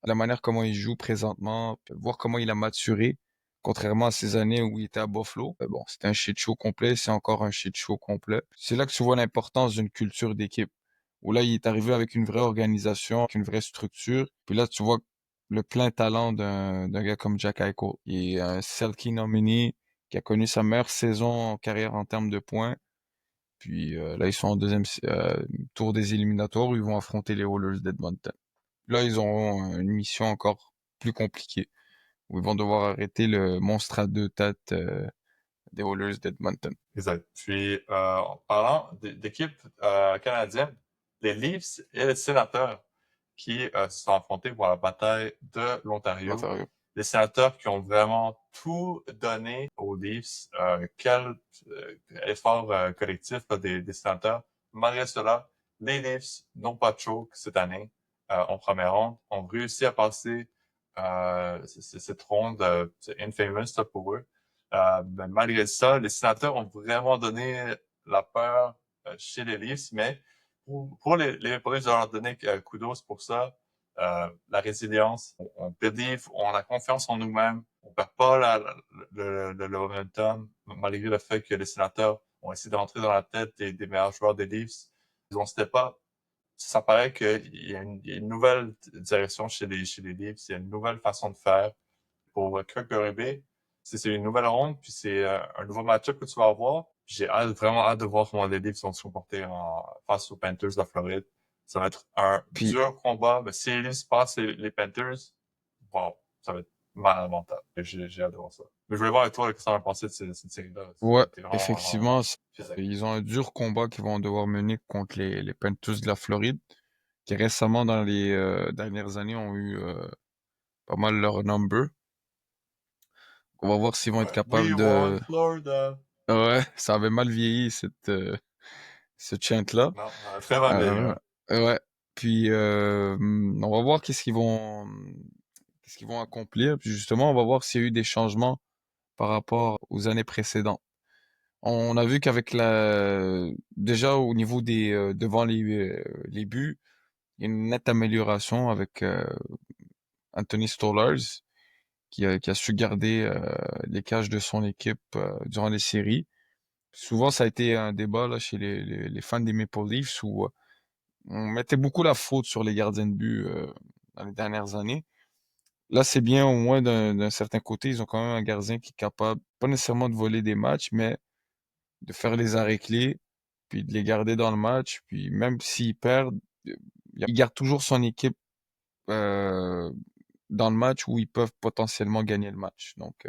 Speaker 2: la manière comment il joue présentement, voir comment il a maturé, contrairement à ces années où il était à Buffalo. Bon, c'était un shit show complet, c'est encore un shit show complet. C'est là que tu vois l'importance d'une culture d'équipe. Où là, il est arrivé avec une vraie organisation, avec une vraie structure. Puis là, tu vois le plein talent d'un gars comme Jack Eichel. Il est un Selkie nominee qui a connu sa meilleure saison en carrière en termes de points. Puis là, ils sont en deuxième tour des éliminatoires où ils vont affronter les Oilers d'Edmonton. Là, ils auront une mission encore plus compliquée où ils vont devoir arrêter le monstre à deux têtes des Oilers d'Edmonton.
Speaker 1: Exact. Puis, en parlant d'équipes canadiennes, les Leafs et les Sénateurs qui se sont affrontés pour la bataille de l'Ontario.
Speaker 2: L'Ontario.
Speaker 1: Les Sénateurs qui ont vraiment tout donné aux Leafs. Quel effort collectif là, des Sénateurs. Malgré cela, les Leafs n'ont pas de choke cette année en première ronde. Ont réussi à passer cette ronde. C'est infamous ça, pour eux. Mais malgré ça, les Sénateurs ont vraiment donné la peur chez les Leafs, mais pour les Maple Leafs, je leur donner kudos pour ça. La résilience, on believe, on a confiance en nous-mêmes, on perd pas le momentum, malgré le fait que les Sénateurs ont essayé de rentrer dans la tête des meilleurs joueurs des Leafs. Ils ont c'était pas. Ça paraît il y a une nouvelle direction chez les Leafs, il y a une nouvelle façon de faire pour Kirk Berube. C'est une nouvelle ronde, puis c'est un nouveau match-up que tu vas avoir. J'ai vraiment hâte de voir comment les Leafs vont se comporter face aux Panthers de la Floride. Ça va être un
Speaker 2: Puis,
Speaker 1: dur combat, mais si les Leafs passent les Panthers, wow, ça va être monumental. J'ai hâte de voir ça. Mais je voulais voir avec toi, qu'est-ce que tu en as pensé de cette série-là.
Speaker 2: ouais,
Speaker 1: C'était vraiment
Speaker 2: effectivement,
Speaker 1: physique.
Speaker 2: ils ont un dur combat qu'ils vont devoir mener contre les Panthers de la Floride, qui récemment, dans les dernières années, ont eu pas mal leur number. On va voir s'ils vont être
Speaker 1: Ouais. We
Speaker 2: capables
Speaker 1: want
Speaker 2: de...
Speaker 1: Florida.
Speaker 2: Ouais, ça avait mal vieilli, ce chant-là.
Speaker 1: Non, très mal vieilli,
Speaker 2: Euh,
Speaker 1: ouais.
Speaker 2: ouais. Puis, on va voir qu'est-ce qu'ils vont accomplir. Puis justement, on va voir s'il y a eu des changements par rapport aux années précédentes. On a vu qu'avec déjà au niveau devant les buts, il y a une nette amélioration avec Anthony Stolarz qui a su garder les cages de son équipe durant les séries. Souvent, ça a été un débat là, chez les fans des Maple Leafs où on mettait beaucoup la faute sur les gardiens de but dans les dernières années. Là, c'est bien au moins d'un certain côté, ils ont quand même un gardien qui est capable, pas nécessairement de voler des matchs, mais de faire les arrêts clés, puis de les garder dans le match. Puis même s'ils perdent, il garde toujours son équipe euh, dans le match où ils peuvent potentiellement gagner le match. Donc,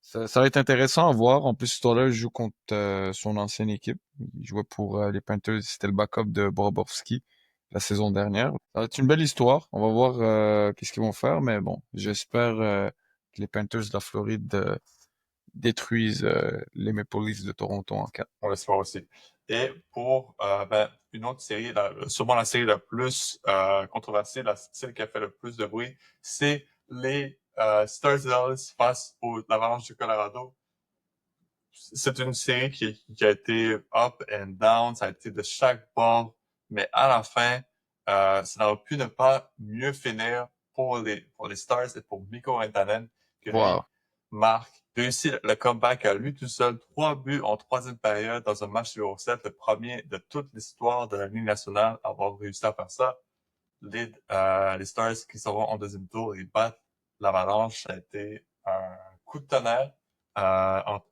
Speaker 2: ça va être intéressant à voir. En plus, ce tour-là, joue contre son ancienne équipe. Il jouait pour les Panthers. C'était le backup de Bobrovski la saison dernière. Ça va être une belle histoire. On va voir qu'est-ce qu'ils vont faire. Mais bon, j'espère que les Panthers de la Floride détruisent les Maple Leafs de Toronto en 4.
Speaker 1: On l'espère aussi. Et pour une autre série, sûrement la série la plus controversée, celle qui a fait le plus de bruit, c'est les Stars de Dallas face aux l'Avalanche du Colorado. C'est une série qui a été up and down, ça a été de chaque bord, mais à la fin, ça n'aurait pu ne pas mieux finir pour les Stars et pour Mikko Rantanen, que lui
Speaker 2: Wow.
Speaker 1: réussit le comeback à lui tout seul, 3 buts en troisième période dans un match numéro 7, le premier de toute l'histoire de la Ligue nationale à avoir réussi à faire ça. Les Stars qui seront en deuxième tour, ils battent l'Avalanche. Ça a été un coup de tonnerre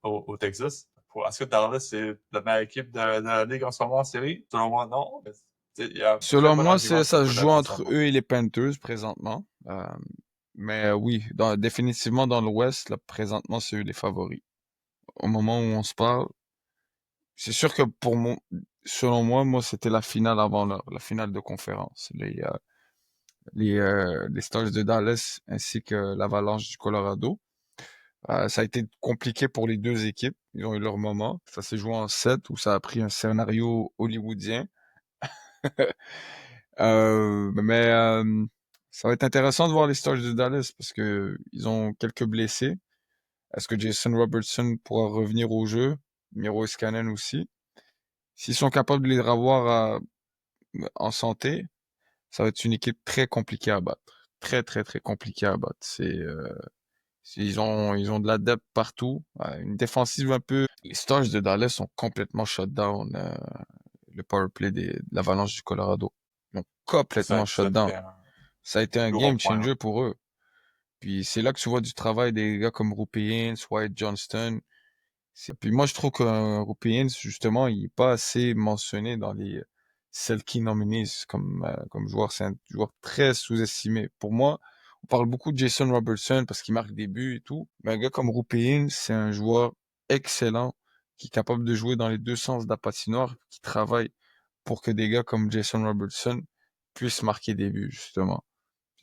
Speaker 1: au Texas. Est-ce que Dallas, c'est la meilleure équipe de la Ligue en ce moment en série? Selon moi, non. Mais il y a un très
Speaker 2: Selon
Speaker 1: bon
Speaker 2: moi,
Speaker 1: argument qui
Speaker 2: ça se
Speaker 1: peut
Speaker 2: joue
Speaker 1: être
Speaker 2: entre
Speaker 1: ensemble.
Speaker 2: eux et les Panthers présentement. Mais oui, définitivement dans l'Ouest, là, présentement, c'est eux les favoris. Au moment où on se parle, c'est sûr que selon moi, c'était la finale avant l'heure, la finale de conférence. Les Stars de Dallas ainsi que l'Avalanche du Colorado. Ça a été compliqué pour les deux équipes. Ils ont eu leur moment. Ça s'est joué en 7 où ça a pris un scénario hollywoodien. Mais ça va être intéressant de voir les Stars de Dallas parce que ils ont quelques blessés. Est-ce que Jason Robertson pourra revenir au jeu? Miro Iskanen aussi. S'ils sont capables de les revoir en santé, ça va être une équipe très compliquée à battre. Très, très, très compliquée à battre. Ils ont de la depth partout. Une défensive un peu. Les Stars de Dallas sont complètement shut down. Le power play de l'Avalanche du Colorado. Ils ont complètement
Speaker 1: Ça a
Speaker 2: shut down.
Speaker 1: été un
Speaker 2: Ça a été un
Speaker 1: gros
Speaker 2: game
Speaker 1: point. Ouais.
Speaker 2: changer pour eux. Puis c'est là que tu vois du travail des gars comme Rupien, White Johnston. Puis moi, je trouve que Rupien, justement, il est pas assez mentionné dans les Selkie nominees comme joueur. C'est un joueur très sous-estimé. Pour moi, on parle beaucoup de Jason Robertson parce qu'il marque des buts et tout. Mais un gars comme Rupien, c'est un joueur excellent qui est capable de jouer dans les deux sens de la patinoire, qui travaille pour que des gars comme Jason Robertson puissent marquer des buts, justement.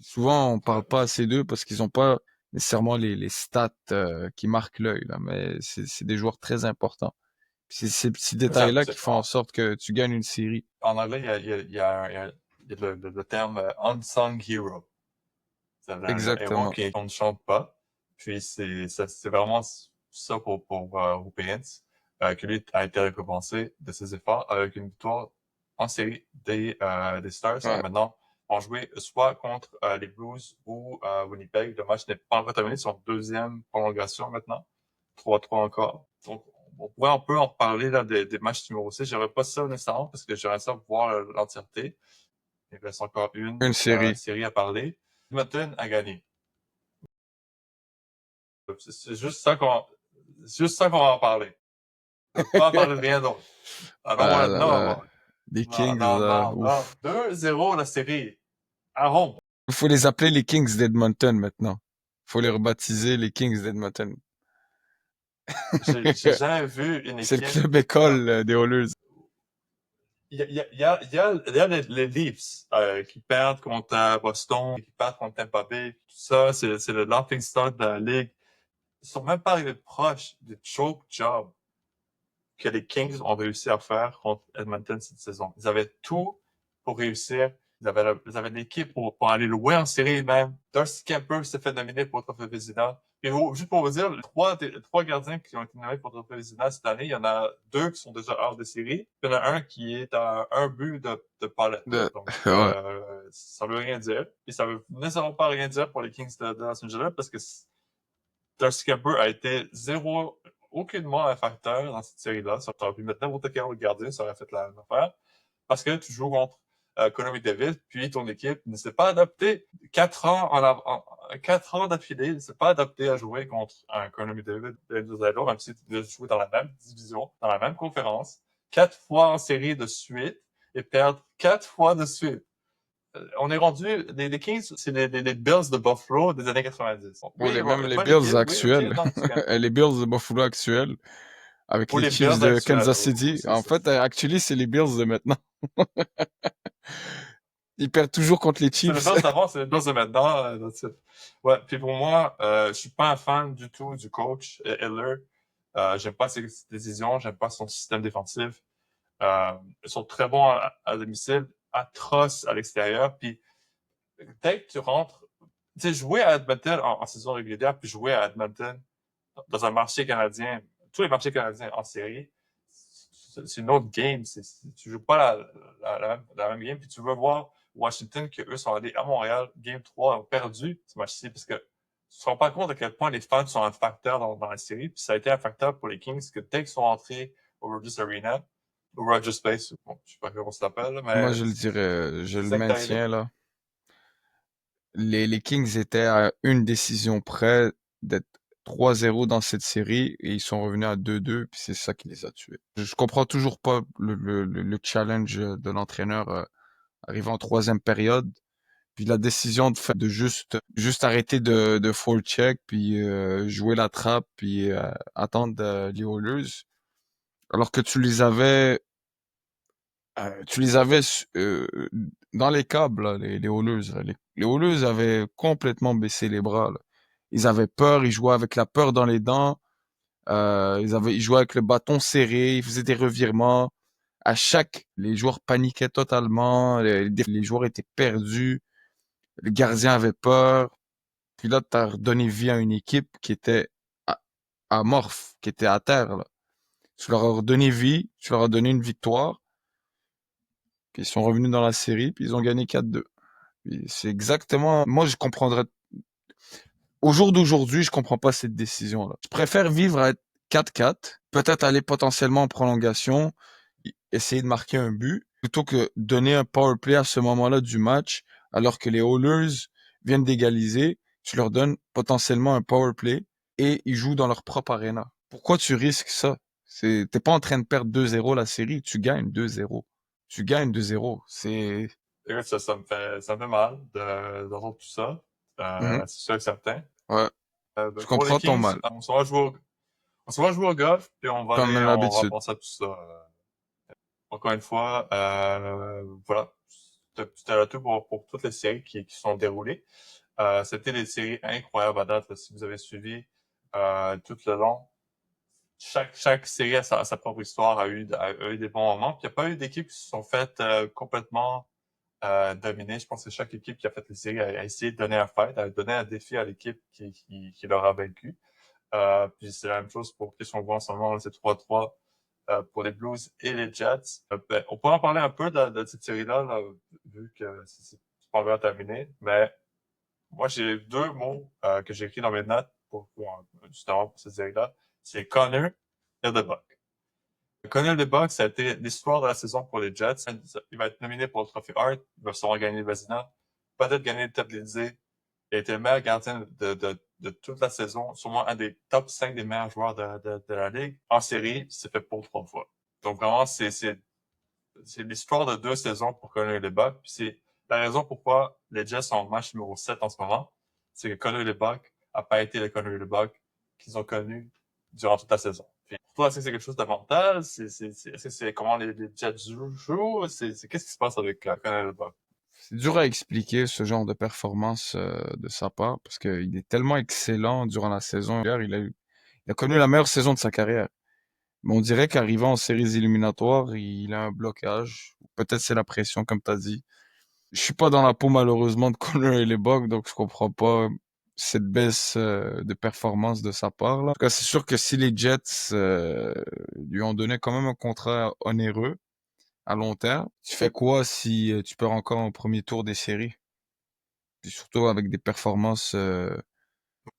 Speaker 2: Souvent, on parle pas assez d'eux parce qu'ils ont pas nécessairement les stats qui marquent l'œil, là, mais c'est des joueurs très importants. C'est ces petits détails-là qui font en sorte que tu gagnes une série.
Speaker 1: En anglais, il y a le terme unsung hero. C'est le héros
Speaker 2: Exactement.
Speaker 1: qu'on ne chante pas. Puis c'est vraiment ça pour Rupiens, que lui a été récompensé de ses efforts avec une victoire en série des Stars.
Speaker 2: Ouais.
Speaker 1: Maintenant, on jouait soit contre les Blues ou Winnipeg. Le match n'est pas encore terminé, c'est en deuxième prolongation maintenant. 3-3 encore. Donc, on pourrait un peu en reparler là, des matchs numéro 6. J'aurais pas ça nécessairement parce que j'aimerais ça voir l'entièreté. Il reste encore une
Speaker 2: Une série.
Speaker 1: série à parler. Edmonton a gagné. C'est juste ça qu'on va en parler. On peut pas en parler de rien d'autre. Ah non,
Speaker 2: Ah
Speaker 1: ouais,
Speaker 2: là
Speaker 1: non,
Speaker 2: là. Les
Speaker 1: non,
Speaker 2: Kings,
Speaker 1: non,
Speaker 2: là,
Speaker 1: non, non.
Speaker 2: ouf.
Speaker 1: 2-0 la série. À Rome.
Speaker 2: Il faut les appeler les Kings d'Edmonton maintenant. Il faut les rebaptiser les Kings d'Edmonton.
Speaker 1: J'ai jamais vu une
Speaker 2: C'est le
Speaker 1: équipe
Speaker 2: club
Speaker 1: comme,
Speaker 2: école des Oilers.
Speaker 1: il y a les Leafs qui perdent contre Boston, qui perdent contre Tampa Bay, tout ça, c'est le laughing stock de la ligue. Ils sont même pas arrivés proches du choke job que les Kings ont réussi à faire contre Edmonton cette saison. Ils avaient tout pour réussir. Ils avaient l'équipe pour aller loin en série même. Darcy Kemper s'est fait nominer pour le trophée Vézina. Et juste pour vous dire, les trois gardiens qui ont été nommés pour le trophée Vézina cette année, il y en a deux qui sont déjà hors de série. Il y en a un qui est à un but de palette. Donc,
Speaker 2: Ouais.
Speaker 1: ça veut rien dire. Et ça veut nécessairement pas rien dire pour les Kings de Los Angeles parce que Darcy Kemper a été aucunement un facteur dans cette série-là. Ça aurait pu mettre n'importe quel autre gardien, ça aurait fait la même affaire. Parce que tu joues contre Connor McDavid, puis ton équipe ne s'est pas adaptée 4 ans d'affilée, ne s'est pas adaptée à jouer contre un Connor McDavid de Zero, même si tu joues dans la même division, dans la même conférence, 4 fois en série de suite et perdre 4 fois de suite. On est rendu, les Kings, c'est les Bills de Buffalo des années 90.
Speaker 2: Ou
Speaker 1: Oui,
Speaker 2: même les
Speaker 1: pas les
Speaker 2: Bills
Speaker 1: Bills, oui, ok,
Speaker 2: actuels.
Speaker 1: non, tu gagnes pas.
Speaker 2: Les Bills de Buffalo actuels. Avec
Speaker 1: Ou
Speaker 2: les
Speaker 1: les
Speaker 2: Chiefs
Speaker 1: Bills
Speaker 2: de
Speaker 1: actuels,
Speaker 2: Kansas City.
Speaker 1: c'est
Speaker 2: En
Speaker 1: ça.
Speaker 2: fait, actually, c'est les Bills de maintenant. Ils perdent toujours contre les
Speaker 1: C'est les
Speaker 2: Chiefs.
Speaker 1: Bills d'avant, c'est les Bills de maintenant. That's it. Ouais, puis pour moi, je suis pas un fan du tout du coach Hiller. J'aime pas ses décisions, j'aime pas son système défensif. Ils sont très bons à domicile, atroces à l'extérieur. Puis dès que tu rentres, tu sais, jouer à Edmonton en saison régulière, puis jouer à Edmonton dans un marché canadien, tous les marchés canadiens en série, c'est une autre game. Tu joues pas la même game, puis tu veux voir Washington, que eux sont allés à Montréal, game 3, ont perdu ce match-ci, parce que tu te rends pas compte à quel point les fans sont un facteur dans la série, puis ça a été un facteur pour les Kings, que dès qu'ils sont entrés au Rogers Arena, au Rogers Space, bon, je sais pas comment ça s'appelle,
Speaker 2: Moi,
Speaker 1: mais
Speaker 2: je le dirais, je
Speaker 1: c'est
Speaker 2: le
Speaker 1: ça qui est arrivé.
Speaker 2: maintiens, là. Les Kings étaient à une décision près d'être 3-0 dans cette série et ils sont revenus à 2-2 puis c'est ça qui les a tués. Je comprends toujours pas le challenge de l'entraîneur arrivant en troisième période puis la décision de juste arrêter de forecheck puis jouer la trappe puis attendre les Oilers alors que tu les avais dans les câbles là, les Oilers là. Les Oilers avaient complètement baissé les bras là. Ils avaient peur, ils jouaient avec la peur dans les dents, ils jouaient avec le bâton serré, ils faisaient des revirements. Les joueurs paniquaient totalement, les joueurs étaient perdus, le gardien avait peur. Puis là, t'as redonné vie à une équipe qui était a- amorphe, qui était à terre, là. Tu leur as redonné vie, tu leur as donné une victoire, puis ils sont revenus dans la série, puis ils ont gagné 4-2. Puis c'est exactement, moi je comprendrais, au jour d'aujourd'hui, je comprends pas cette décision-là. Je préfère vivre à être 4-4, peut-être aller potentiellement en prolongation, essayer de marquer un but, plutôt que donner un power play à ce moment-là du match, alors que les Oilers viennent d'égaliser, tu leur donnes potentiellement un power play et ils jouent dans leur propre arena. Pourquoi tu risques ça? T'es pas en train de perdre 2-0 la série, tu gagnes 2-0. Tu gagnes 2-0.
Speaker 1: Écoute, ça me fait mal d'entendre tout ça.
Speaker 2: Mhm.
Speaker 1: C'est sûr et certain.
Speaker 2: Ouais, je
Speaker 1: Ben, pour les
Speaker 2: comprends ton
Speaker 1: Kings,
Speaker 2: mal,
Speaker 1: on s'en va jouer au golf, puis
Speaker 2: comme
Speaker 1: on va
Speaker 2: l'habitude.
Speaker 1: penser à tout ça. Encore une fois, voilà. C'était là tout pour toutes les séries qui sont déroulées. C'était des séries incroyables à date, là, si vous avez suivi tout le long. Chaque série a sa propre histoire, a eu des bons moments. Puis il n'y a pas eu d'équipes qui se sont faites complètement dominer. Je pense que chaque équipe qui a fait les séries a essayé de donner un fight, a donné un défi à l'équipe qui leur a vaincu. Puis c'est la même chose pour qui sont voit en ce moment, c'est 3-3 pour les Blues et les Jets. Ben, on pourrait en parler un peu de cette série-là, là, vu que c'est pas encore terminé. Mais moi, j'ai deux mots que j'ai écrits dans mes notes justement pour cette série-là. C'est Connor et The Buck. Connor The Buck, ça a été l'histoire de la saison pour les Jets. Il va être nominé pour le trophée Hart. Il va sûrement gagner le Vezina. Peut-être gagner le Top Élysée. Il a été le meilleur gardien de toute la saison. Sûrement un des top 5 des meilleurs joueurs de la Ligue. En série, c'est fait pour 3 fois. Donc vraiment, c'est l'histoire de 2 saisons pour Connor Lebuck. Puis c'est la raison pourquoi les Jets sont en match numéro 7 en ce moment. C'est que Connor Lebuck a pas été le Connor Lebuck qu'ils ont connu durant toute la saison. Puis pour toi, est-ce que c'est quelque chose de mental? Est-ce que c'est comment les Jets jouent? Qu'est-ce qui se passe avec Connor Lebuck?
Speaker 2: C'est dur à expliquer ce genre de performance de sa part parce qu'il est tellement excellent durant la saison. Il a connu la meilleure saison de sa carrière. Mais on dirait qu'arrivant en séries éliminatoires, il a un blocage. Peut-être c'est la pression, comme tu as dit. Je suis pas dans la peau malheureusement de Connor et les Bucks, donc je comprends pas cette baisse de performance de sa part là. En tout cas, c'est sûr que si les Jets lui ont donné quand même un contrat onéreux à long terme, tu fais quoi si tu perds encore au premier tour des séries? Puis surtout avec des performances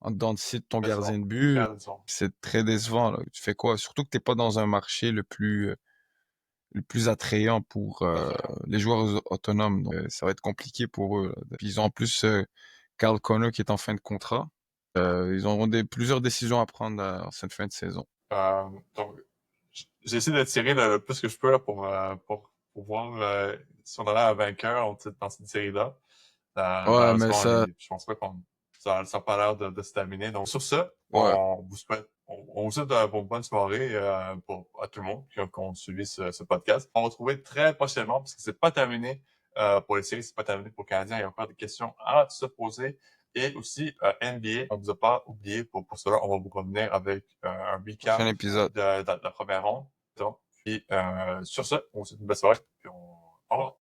Speaker 2: en dedans de scie de ton gardien
Speaker 1: Raison.
Speaker 2: de but,
Speaker 1: Très raison.
Speaker 2: c'est très décevant là. Tu fais quoi? Surtout que t'es pas dans un marché le plus attrayant pour
Speaker 1: Tout à fait.
Speaker 2: les joueurs autonomes. Donc, ça va être compliqué pour eux, là. Puis ils ont en plus Carl Connor qui est en fin de contrat. Ils auront plusieurs décisions à prendre en cette fin de saison.
Speaker 1: Donc, j'ai essayé de tirer le plus que je peux là, pour voir si on avait un vainqueur dans cette série-là.
Speaker 2: Ouais, mais
Speaker 1: Malheureusement,
Speaker 2: ça,
Speaker 1: je pense pas ça n'a pas l'air de se terminer. Donc, sur ça,
Speaker 2: ouais.
Speaker 1: on vous souhaite une bonne soirée à tout le monde qui ont suivi ce podcast. On va se retrouver très prochainement parce que c'est pas terminé pour les séries, c'est pas terminé pour le Canadien. Il y a encore des questions à se poser. Et aussi, NBA, on ne vous a pas oublié pour cela. On va vous revenir avec un
Speaker 2: Prochain
Speaker 1: recap
Speaker 2: épisode.
Speaker 1: de la première ronde. Donc, puis, sur ce, on vous souhaite une belle soirée. Puis au revoir.